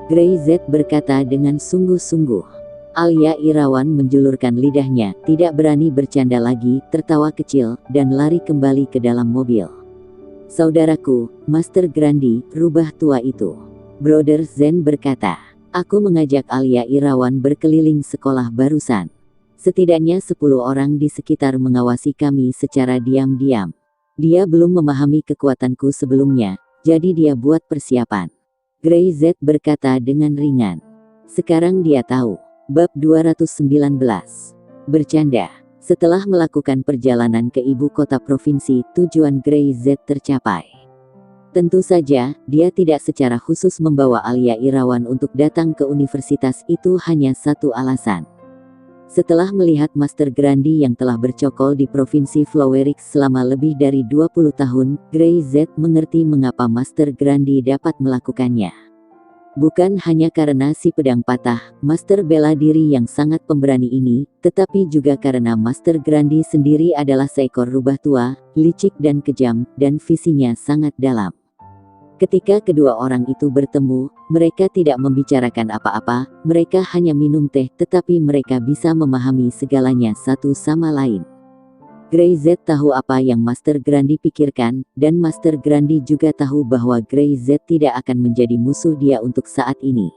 Grey Z berkata dengan sungguh-sungguh. Alia Irawan menjulurkan lidahnya, tidak berani bercanda lagi, tertawa kecil, dan lari kembali ke dalam mobil. Saudaraku, Master Grandi, rubah tua itu. Brother Zen berkata. Aku mengajak Alia Irawan berkeliling sekolah barusan. Setidaknya 10 orang di sekitar mengawasi kami secara diam-diam. Dia belum memahami kekuatanku sebelumnya, jadi dia buat persiapan. Grey Z berkata dengan ringan. Sekarang dia tahu. Bab 219. Bercanda. Setelah melakukan perjalanan ke ibu kota provinsi, tujuan Grey Z tercapai. Tentu saja, dia tidak secara khusus membawa Alia Irawan untuk datang ke universitas, itu hanya satu alasan. Setelah melihat Master Grandi yang telah bercokol di Provinsi Flowerix selama lebih dari 20 tahun, Grey Z mengerti mengapa Master Grandi dapat melakukannya. Bukan hanya karena si pedang patah, Master bela diri yang sangat pemberani ini, tetapi juga karena Master Grandi sendiri adalah seekor rubah tua, licik dan kejam, dan visinya sangat dalam. Ketika kedua orang itu bertemu, mereka tidak membicarakan apa-apa, mereka hanya minum teh, tetapi mereka bisa memahami segalanya satu sama lain. Grey Z tahu apa yang Master Grandi pikirkan, dan Master Grandi juga tahu bahwa Grey Z tidak akan menjadi musuh dia untuk saat ini.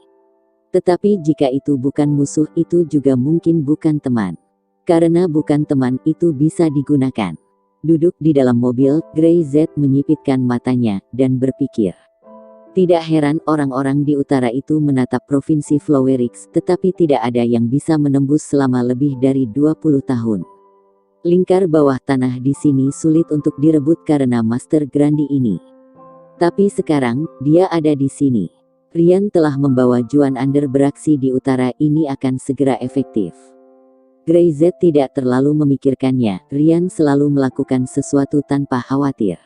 Tetapi jika itu bukan musuh, itu juga mungkin bukan teman. Karena bukan teman, itu bisa digunakan. Duduk di dalam mobil, Grey Z menyipitkan matanya dan berpikir. Tidak heran orang-orang di utara itu menatap provinsi Flowerix, tetapi tidak ada yang bisa menembus selama lebih dari 20 tahun. Lingkar bawah tanah di sini sulit untuk direbut karena Master Grandi ini. Tapi sekarang, dia ada di sini. Rian telah membawa Juan Under beraksi di utara, ini akan segera efektif. Grey Z tidak terlalu memikirkannya, Rian selalu melakukan sesuatu tanpa khawatir.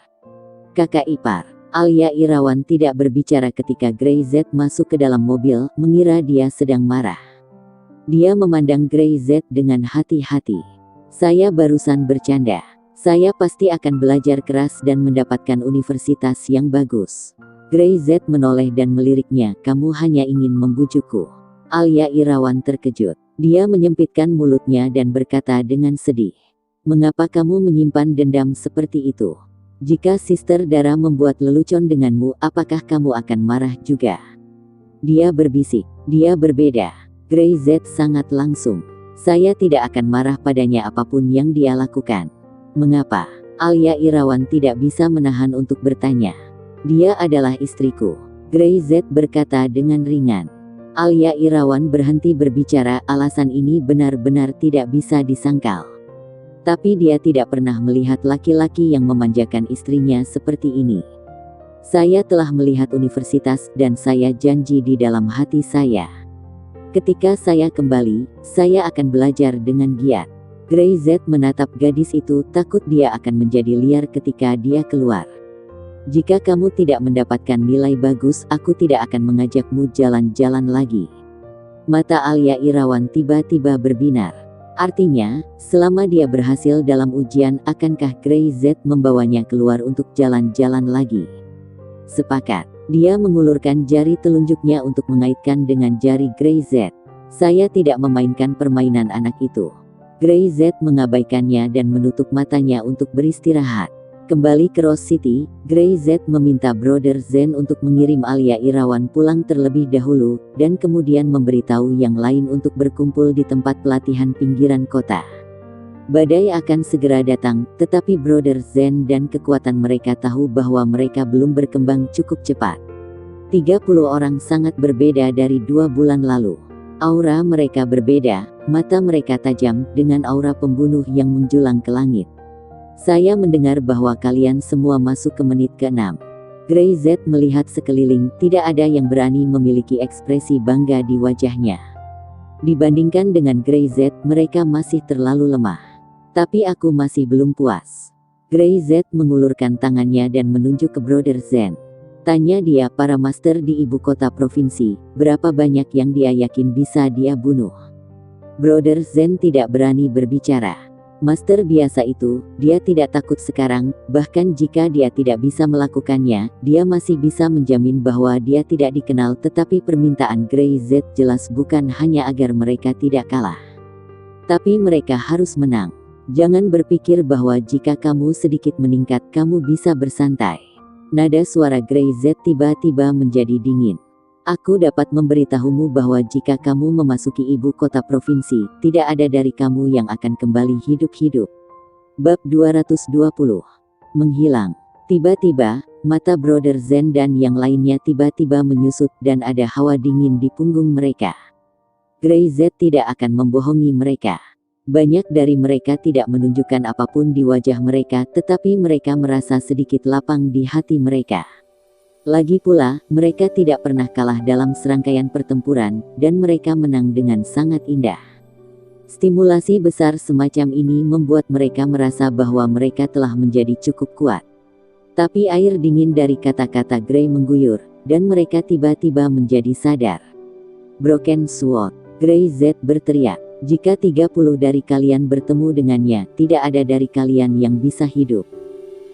Kakak ipar, Alia Irawan tidak berbicara ketika Grey Z masuk ke dalam mobil, mengira dia sedang marah. Dia memandang Grey Z dengan hati-hati. Saya barusan bercanda. Saya pasti akan belajar keras dan mendapatkan universitas yang bagus. Grey Z menoleh dan meliriknya, kamu hanya ingin membujukku. Alia Irawan terkejut. Dia menyempitkan mulutnya dan berkata dengan sedih. Mengapa kamu menyimpan dendam seperti itu? Jika Sister Dara membuat lelucon denganmu, apakah kamu akan marah juga? Dia berbisik. Dia berbeda. Grey Z sangat langsung. Saya tidak akan marah padanya apapun yang dia lakukan. Mengapa? Alia Irawan tidak bisa menahan untuk bertanya. Dia adalah istriku. Grey Z berkata dengan ringan. Alia Irawan berhenti berbicara, alasan ini benar-benar tidak bisa disangkal. Tapi dia tidak pernah melihat laki-laki yang memanjakan istrinya seperti ini. Saya telah melihat universitas dan saya janji di dalam hati saya. Ketika saya kembali, saya akan belajar dengan giat. Grey Z menatap gadis itu, takut dia akan menjadi liar ketika dia keluar. Jika kamu tidak mendapatkan nilai bagus, aku tidak akan mengajakmu jalan-jalan lagi. Mata Alia Irawan tiba-tiba berbinar. Artinya, selama dia berhasil dalam ujian, akankah Grey Z membawanya keluar untuk jalan-jalan lagi? Sepakat. Dia mengulurkan jari telunjuknya untuk mengaitkan dengan jari Grey Z. Saya tidak memainkan permainan anak itu. Grey Z mengabaikannya dan menutup matanya untuk beristirahat. Kembali ke Rose City, Grey Z meminta Brother Zen untuk mengirim Alia Irawan pulang terlebih dahulu, dan kemudian memberitahu yang lain untuk berkumpul di tempat pelatihan pinggiran kota. Badai akan segera datang, tetapi Brother Zen dan kekuatan mereka tahu bahwa mereka belum berkembang cukup cepat. 30 orang sangat berbeda dari 2 bulan lalu. Aura mereka berbeda, mata mereka tajam, dengan aura pembunuh yang menjulang ke langit. Saya mendengar bahwa kalian semua masuk ke menit ke-6. Grey Z melihat sekeliling, tidak ada yang berani memiliki ekspresi bangga di wajahnya. Dibandingkan dengan Grey Z, mereka masih terlalu lemah. Tapi aku masih belum puas. Grey Z mengulurkan tangannya dan menunjuk ke Brother Zen. Tanya dia, para master di ibu kota provinsi, berapa banyak yang dia yakin bisa dia bunuh? Brother Zen tidak berani berbicara. Master biasa itu, dia tidak takut sekarang, bahkan jika dia tidak bisa melakukannya, dia masih bisa menjamin bahwa dia tidak dikenal, tetapi permintaan Grey Z jelas bukan hanya agar mereka tidak kalah. Tapi mereka harus menang. Jangan berpikir bahwa jika kamu sedikit meningkat, kamu bisa bersantai. Nada suara Grey Z tiba-tiba menjadi dingin. Aku dapat memberitahumu bahwa jika kamu memasuki ibu kota provinsi, tidak ada dari kamu yang akan kembali hidup-hidup. Bab 220. Menghilang. Tiba-tiba, mata Brother Zen dan yang lainnya tiba-tiba menyusut dan ada hawa dingin di punggung mereka. Grey Z tidak akan membohongi mereka. Banyak dari mereka tidak menunjukkan apapun di wajah mereka, tetapi mereka merasa sedikit lapang di hati mereka. Lagi pula, mereka tidak pernah kalah dalam serangkaian pertempuran, dan mereka menang dengan sangat indah. Stimulasi besar semacam ini membuat mereka merasa bahwa mereka telah menjadi cukup kuat. Tapi air dingin dari kata-kata Grey mengguyur, dan mereka tiba-tiba menjadi sadar. Broken Sword. Grey Z berteriak. Jika 30 dari kalian bertemu dengannya, tidak ada dari kalian yang bisa hidup.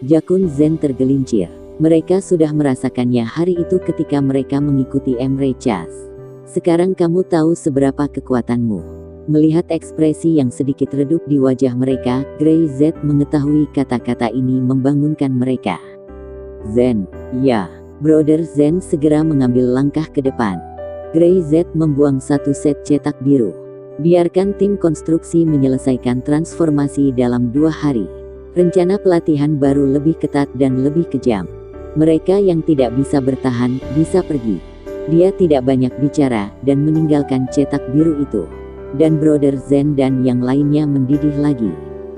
Jakun Zen tergelincir. Mereka sudah merasakannya hari itu ketika mereka mengikuti Emre Chas. Sekarang kamu tahu seberapa kekuatanmu. Melihat ekspresi yang sedikit redup di wajah mereka, Grey Z mengetahui kata-kata ini membangunkan mereka. Zen, ya. Brother Zen segera mengambil langkah ke depan. Grey Z membuang satu set cetak biru. Biarkan tim konstruksi menyelesaikan transformasi dalam 2 hari. Rencana pelatihan baru lebih ketat dan lebih kejam. Mereka yang tidak bisa bertahan, bisa pergi. Dia tidak banyak bicara, dan meninggalkan cetak biru itu. Dan Brother Zen dan yang lainnya mendidih lagi.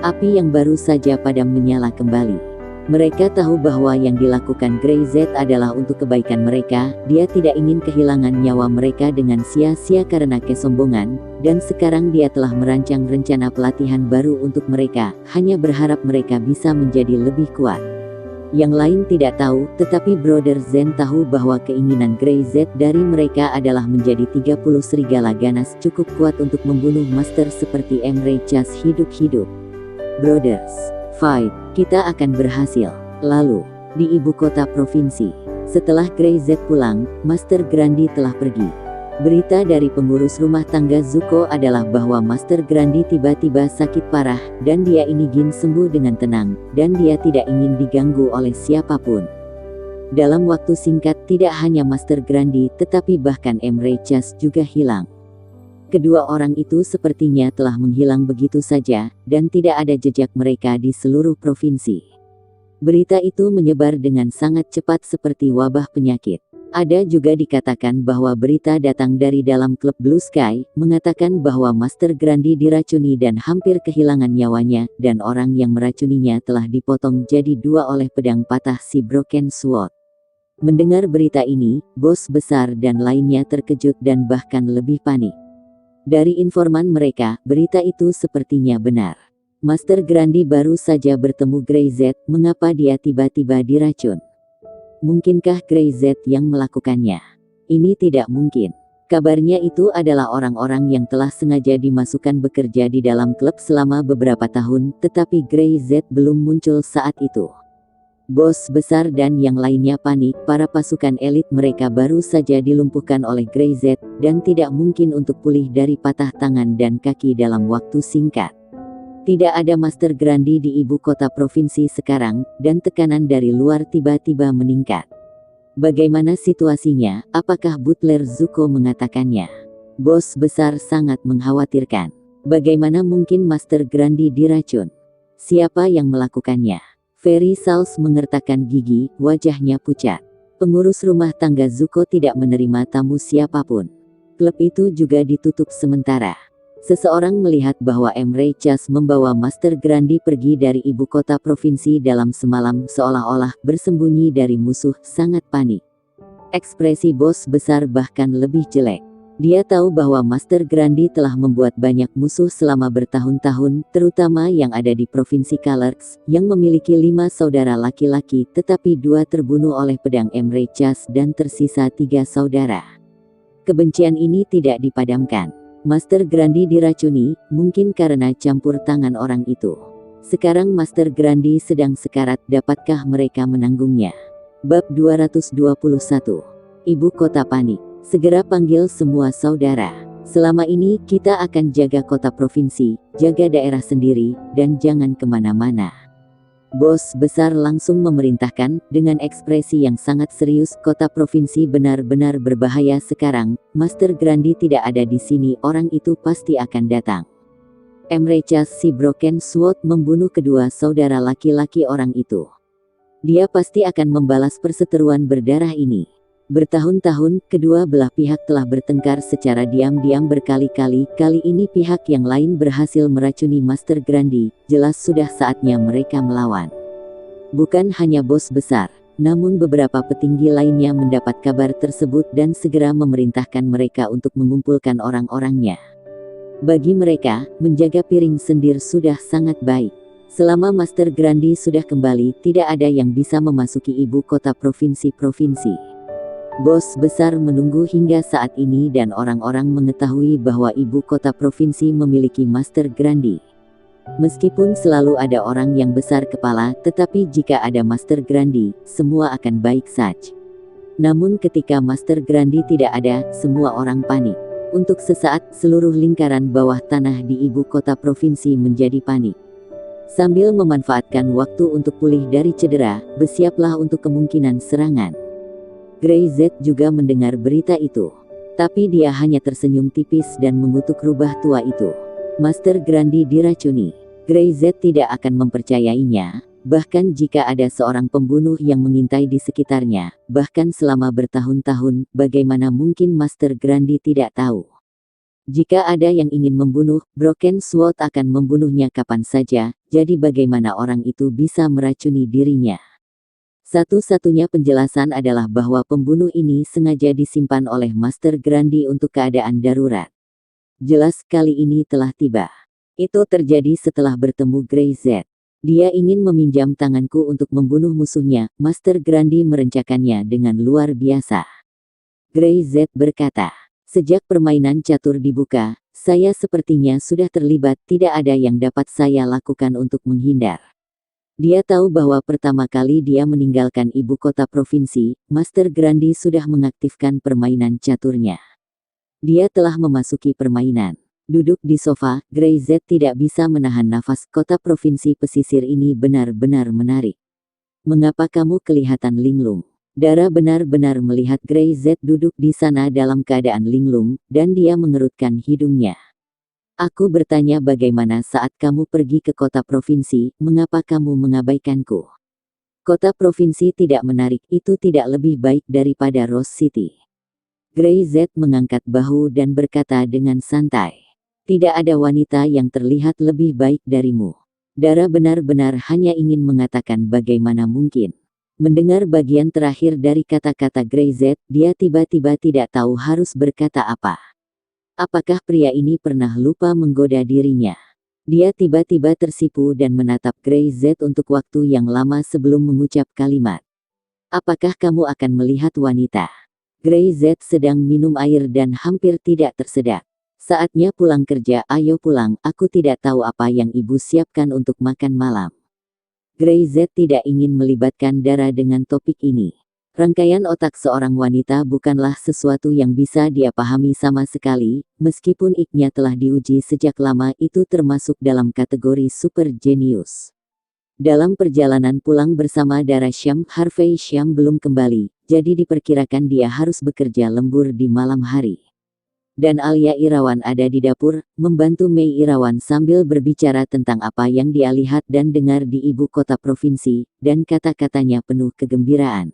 Api yang baru saja padam menyala kembali. Mereka tahu bahwa yang dilakukan Grey Z adalah untuk kebaikan mereka. Dia tidak ingin kehilangan nyawa mereka dengan sia-sia karena kesombongan, dan sekarang dia telah merancang rencana pelatihan baru untuk mereka, hanya berharap mereka bisa menjadi lebih kuat. Yang lain tidak tahu, tetapi Brother Zen tahu bahwa keinginan Grey Z dari mereka adalah menjadi 30 serigala ganas cukup kuat untuk membunuh master seperti Emre Chas hidup-hidup. Brothers, fight, kita akan berhasil. Lalu, di ibu kota provinsi, setelah Grey Z pulang, Master Grandi telah pergi. Berita dari pengurus rumah tangga Zuko adalah bahwa Master Grandi tiba-tiba sakit parah, dan dia ingin sembuh dengan tenang, dan dia tidak ingin diganggu oleh siapapun. Dalam waktu singkat, tidak hanya Master Grandi tetapi bahkan Emre Chas juga hilang. Kedua orang itu sepertinya telah menghilang begitu saja, dan tidak ada jejak mereka di seluruh provinsi. Berita itu menyebar dengan sangat cepat seperti wabah penyakit. Ada juga dikatakan bahwa berita datang dari dalam klub Blue Sky, mengatakan bahwa Master Grandi diracuni dan hampir kehilangan nyawanya, dan orang yang meracuninya telah dipotong jadi dua oleh pedang patah si Broken Sword. Mendengar berita ini, bos besar dan lainnya terkejut dan bahkan lebih panik. Dari informan mereka, berita itu sepertinya benar. Master Grandi baru saja bertemu Grey Z, mengapa dia tiba-tiba diracun? Mungkinkah Grey Z yang melakukannya? Ini tidak mungkin. Kabarnya itu adalah orang-orang yang telah sengaja dimasukkan bekerja di dalam klub selama beberapa tahun, tetapi Grey Z belum muncul saat itu. Bos besar dan yang lainnya panik, para pasukan elit mereka baru saja dilumpuhkan oleh Grey Z, dan tidak mungkin untuk pulih dari patah tangan dan kaki dalam waktu singkat. Tidak ada Master Grandi di ibu kota provinsi sekarang, dan tekanan dari luar tiba-tiba meningkat. Bagaimana situasinya? Apakah Butler Zuko mengatakannya? Bos besar sangat mengkhawatirkan. Bagaimana mungkin Master Grandi diracun? Siapa yang melakukannya? Fairy Sals mengertakkan gigi, wajahnya pucat. Pengurus rumah tangga Zuko tidak menerima tamu siapapun. Klub itu juga ditutup sementara. Seseorang melihat bahwa Emre Chas membawa Master Grandi pergi dari ibu kota provinsi dalam semalam seolah-olah bersembunyi dari musuh, sangat panik. Ekspresi bos besar bahkan lebih jelek. Dia tahu bahwa Master Grandi telah membuat banyak musuh selama bertahun-tahun, terutama yang ada di Provinsi Kalerks, yang memiliki 5 saudara laki-laki, tetapi 2 terbunuh oleh pedang Emre Chas dan tersisa 3 saudara. Kebencian ini tidak dipadamkan. Master Grandi diracuni, mungkin karena campur tangan orang itu. Sekarang Master Grandi sedang sekarat, dapatkah mereka menanggungnya? Bab 221. Ibu kota panik. Segera panggil semua saudara. Selama ini kita akan jaga kota provinsi, jaga daerah sendiri, dan jangan kemana-mana. Bos besar langsung memerintahkan, dengan ekspresi yang sangat serius, kota provinsi benar-benar berbahaya sekarang, Master Grandi tidak ada di sini, orang itu pasti akan datang. Emre Chas si Broken Sword membunuh kedua saudara laki-laki orang itu. Dia pasti akan membalas perseteruan berdarah ini. Bertahun-tahun, kedua belah pihak telah bertengkar secara diam-diam berkali-kali. Kali ini pihak yang lain berhasil meracuni Master Grandi. Jelas sudah saatnya mereka melawan. Bukan hanya bos besar, namun beberapa petinggi lainnya mendapat kabar tersebut dan segera memerintahkan mereka untuk mengumpulkan orang-orangnya. Bagi mereka, menjaga piring sendir sudah sangat baik. Selama Master Grandi sudah kembali, tidak ada yang bisa memasuki ibu kota provinsi-provinsi. Bos besar menunggu hingga saat ini dan orang-orang mengetahui bahwa ibu kota provinsi memiliki Master Grandi. Meskipun selalu ada orang yang besar kepala, tetapi jika ada Master Grandi, semua akan baik saja. Namun ketika Master Grandi tidak ada, semua orang panik. Untuk sesaat, seluruh lingkaran bawah tanah di ibu kota provinsi menjadi panik. Sambil memanfaatkan waktu untuk pulih dari cedera, bersiaplah untuk kemungkinan serangan. Grey Z juga mendengar berita itu. Tapi dia hanya tersenyum tipis dan mengutuk rubah tua itu. Master Grandi diracuni. Grey Z tidak akan mempercayainya, bahkan jika ada seorang pembunuh yang mengintai di sekitarnya, bahkan selama bertahun-tahun, bagaimana mungkin Master Grandi tidak tahu? Jika ada yang ingin membunuh, Broken Sword akan membunuhnya kapan saja, jadi bagaimana orang itu bisa meracuni dirinya? Satu-satunya penjelasan adalah bahwa pembunuh ini sengaja disimpan oleh Master Grandi untuk keadaan darurat. Jelas kali ini telah tiba. Itu terjadi setelah bertemu Grey Z. Dia ingin meminjam tanganku untuk membunuh musuhnya. Master Grandi merencanakannya dengan luar biasa. Grey Z berkata, sejak permainan catur dibuka, saya sepertinya sudah terlibat. Tidak ada yang dapat saya lakukan untuk menghindar. Dia tahu bahwa pertama kali dia meninggalkan ibu kota provinsi, Master Grandi sudah mengaktifkan permainan caturnya. Dia telah memasuki permainan. Duduk di sofa, Grey Z tidak bisa menahan nafas. Kota provinsi pesisir ini benar-benar menarik. Mengapa kamu kelihatan linglung? Dara benar-benar melihat Grey Z duduk di sana dalam keadaan linglung, dan dia mengerutkan hidungnya. Aku bertanya bagaimana saat kamu pergi ke kota provinsi, mengapa kamu mengabaikanku? Kota provinsi tidak menarik, itu tidak lebih baik daripada Rose City. Grey Z mengangkat bahu dan berkata dengan santai. Tidak ada wanita yang terlihat lebih baik darimu. Dara benar-benar hanya ingin mengatakan bagaimana mungkin. Mendengar bagian terakhir dari kata-kata Grey Z, dia tiba-tiba tidak tahu harus berkata apa. Apakah pria ini pernah lupa menggoda dirinya? Dia tiba-tiba tersipu dan menatap Grey Z untuk waktu yang lama sebelum mengucap kalimat. Apakah kamu akan melihat wanita? Grey Z sedang minum air dan hampir tidak tersedak. Saatnya pulang kerja, ayo pulang, aku tidak tahu apa yang ibu siapkan untuk makan malam. Grey Z tidak ingin melibatkan Dara dengan topik ini. Rangkaian otak seorang wanita bukanlah sesuatu yang bisa dia pahami sama sekali, meskipun IQ-nya telah diuji sejak lama. Itu termasuk dalam kategori super jenius. Dalam perjalanan pulang bersama Dara Syam, Harvey Syam belum kembali, jadi diperkirakan dia harus bekerja lembur di malam hari. Dan Alia Irawan ada di dapur, membantu Mei Irawan sambil berbicara tentang apa yang dia lihat dan dengar di ibu kota provinsi, dan kata-katanya penuh kegembiraan.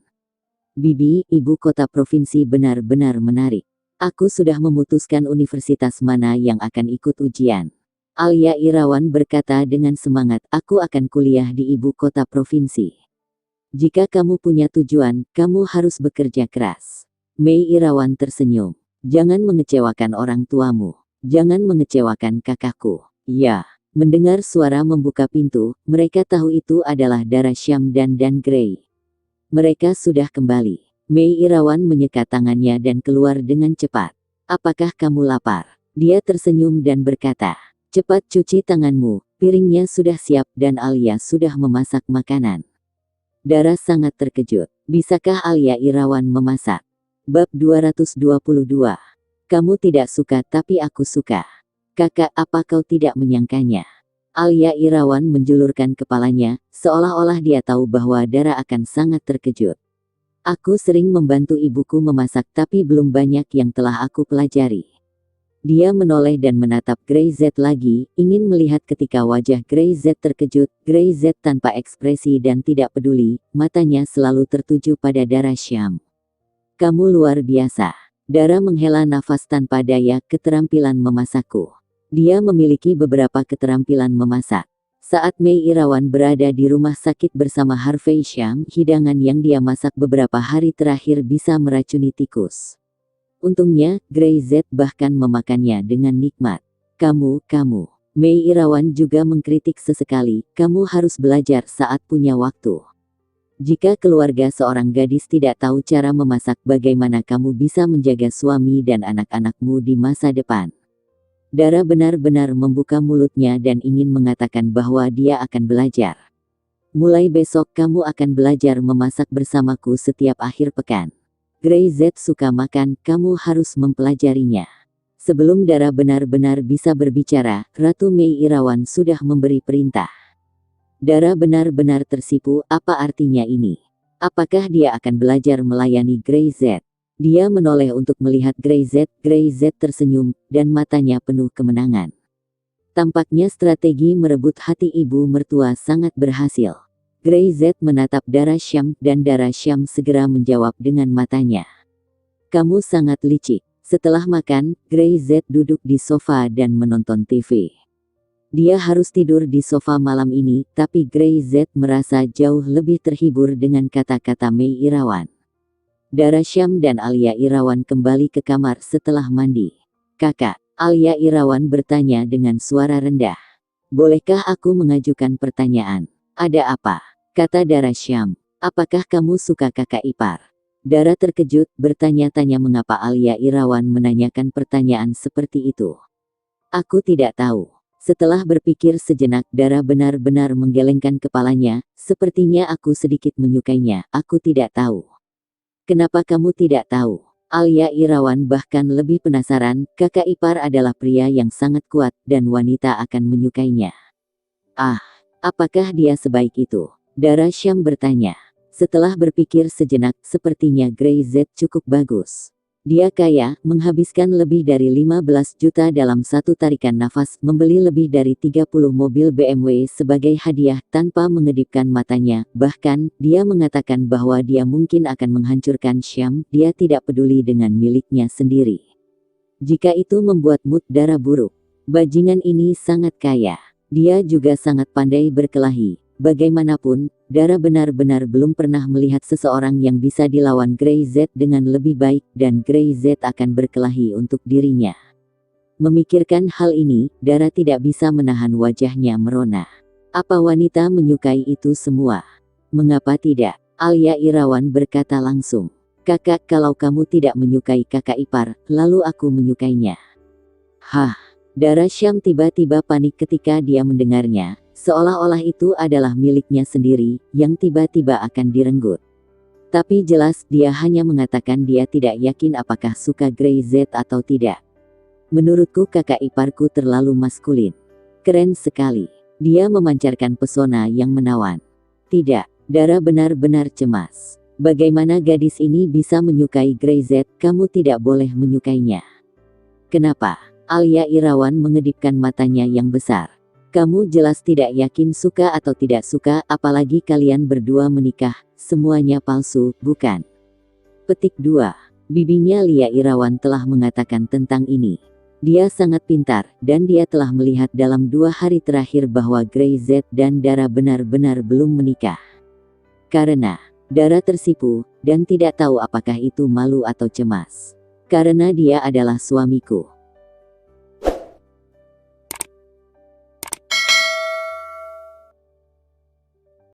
Bibi, ibu kota provinsi benar-benar menarik. Aku sudah memutuskan universitas mana yang akan ikut ujian. Alia Irawan berkata dengan semangat, aku akan kuliah di ibu kota provinsi. Jika kamu punya tujuan, kamu harus bekerja keras. Mei Irawan tersenyum. Jangan mengecewakan orang tuamu. Jangan mengecewakan kakakku. Ya, mendengar suara membuka pintu, mereka tahu itu adalah Dara Syam dan Dan Grey. Mereka sudah kembali. Mei Irawan menyekat tangannya dan keluar dengan cepat. Apakah kamu lapar? Dia tersenyum dan berkata, cepat cuci tanganmu, piringnya sudah siap dan Alia sudah memasak makanan. Dara sangat terkejut. Bisakah Alia Irawan memasak? Bab 222. Kamu tidak suka tapi aku suka. Kakak, apa kau tidak menyangkanya? Alia Irawan menjulurkan kepalanya, seolah-olah dia tahu bahwa Dara akan sangat terkejut. Aku sering membantu ibuku memasak tapi belum banyak yang telah aku pelajari. Dia menoleh dan menatap Grey Z lagi, ingin melihat ketika wajah Grey Z terkejut. Grey Z tanpa ekspresi dan tidak peduli, matanya selalu tertuju pada Dara Syam. Kamu luar biasa. Dara menghela nafas tanpa daya. Keterampilan memasakku. Dia memiliki beberapa keterampilan memasak. Saat Mei Irawan berada di rumah sakit bersama Harvey Syam, hidangan yang dia masak beberapa hari terakhir bisa meracuni tikus. Untungnya, Grey Z bahkan memakannya dengan nikmat. Kamu. Mei Irawan juga mengkritik sesekali, kamu harus belajar saat punya waktu. Jika keluarga seorang gadis tidak tahu cara memasak, bagaimana kamu bisa menjaga suami dan anak-anakmu di masa depan? Dara benar-benar membuka mulutnya dan ingin mengatakan bahwa dia akan belajar. Mulai besok kamu akan belajar memasak bersamaku setiap akhir pekan. Grey Z suka makan, kamu harus mempelajarinya. Sebelum Dara benar-benar bisa berbicara, Ratu Mei Irawan sudah memberi perintah. Dara benar-benar tersipu, apa artinya ini? Apakah dia akan belajar melayani Grey Z? Dia menoleh untuk melihat Grey Z tersenyum, dan matanya penuh kemenangan. Tampaknya strategi merebut hati ibu mertua sangat berhasil. Grey Z menatap Dara Syam dan Dara Syam segera menjawab dengan matanya. Kamu sangat licik. Setelah makan, Grey Z duduk di sofa dan menonton TV. Dia harus tidur di sofa malam ini, tapi Grey Z merasa jauh lebih terhibur dengan kata-kata Mei Irawan. Dara Syam dan Alia Irawan kembali ke kamar setelah mandi. Kakak, Alia Irawan bertanya dengan suara rendah. Bolehkah aku mengajukan pertanyaan? Ada apa? Kata Dara Syam. Apakah kamu suka kakak ipar? Dara terkejut, bertanya-tanya mengapa Alia Irawan menanyakan pertanyaan seperti itu. Aku tidak tahu. Setelah berpikir sejenak, Dara benar-benar menggelengkan kepalanya. Sepertinya aku sedikit menyukainya, aku tidak tahu. Kenapa kamu tidak tahu? Alia Irawan bahkan lebih penasaran, kakak ipar adalah pria yang sangat kuat, dan wanita akan menyukainya. Ah, apakah dia sebaik itu? Dara Syam bertanya. Setelah berpikir sejenak, sepertinya Grey Z cukup bagus. Dia kaya, menghabiskan lebih dari 15 juta dalam satu tarikan nafas, membeli lebih dari 30 mobil BMW sebagai hadiah tanpa mengedipkan matanya. Bahkan, dia mengatakan bahwa dia mungkin akan menghancurkan Syam, dia tidak peduli dengan miliknya sendiri. Jika itu membuat mood Dara buruk, bajingan ini sangat kaya. Dia juga sangat pandai berkelahi. Bagaimanapun, Dara benar-benar belum pernah melihat seseorang yang bisa dilawan Grey Z dengan lebih baik, dan Grey Z akan berkelahi untuk dirinya. Memikirkan hal ini, Dara tidak bisa menahan wajahnya merona. Apa wanita menyukai itu semua? Mengapa tidak? Alia Irawan berkata langsung. Kakak, kalau kamu tidak menyukai kakak ipar, lalu aku menyukainya. Hah? Dara Syam tiba-tiba panik ketika dia mendengarnya. Seolah-olah itu adalah miliknya sendiri, yang tiba-tiba akan direnggut. Tapi jelas dia hanya mengatakan dia tidak yakin apakah suka Grey Z atau tidak. Menurutku kakak iparku terlalu maskulin. Keren sekali. Dia memancarkan pesona yang menawan. Tidak, Dara benar-benar cemas. Bagaimana gadis ini bisa menyukai Grey Z? Kamu tidak boleh menyukainya. Kenapa? Alia Irawan mengedipkan matanya yang besar. Kamu jelas tidak yakin suka atau tidak suka, apalagi kalian berdua menikah, semuanya palsu, bukan? Petik 2. Bibinya Lia Irawan telah mengatakan tentang ini. Dia sangat pintar, dan dia telah melihat dalam 2 hari terakhir bahwa Grey Z dan Dara benar-benar belum menikah. Karena Dara tersipu, dan tidak tahu apakah itu malu atau cemas. Karena dia adalah suamiku.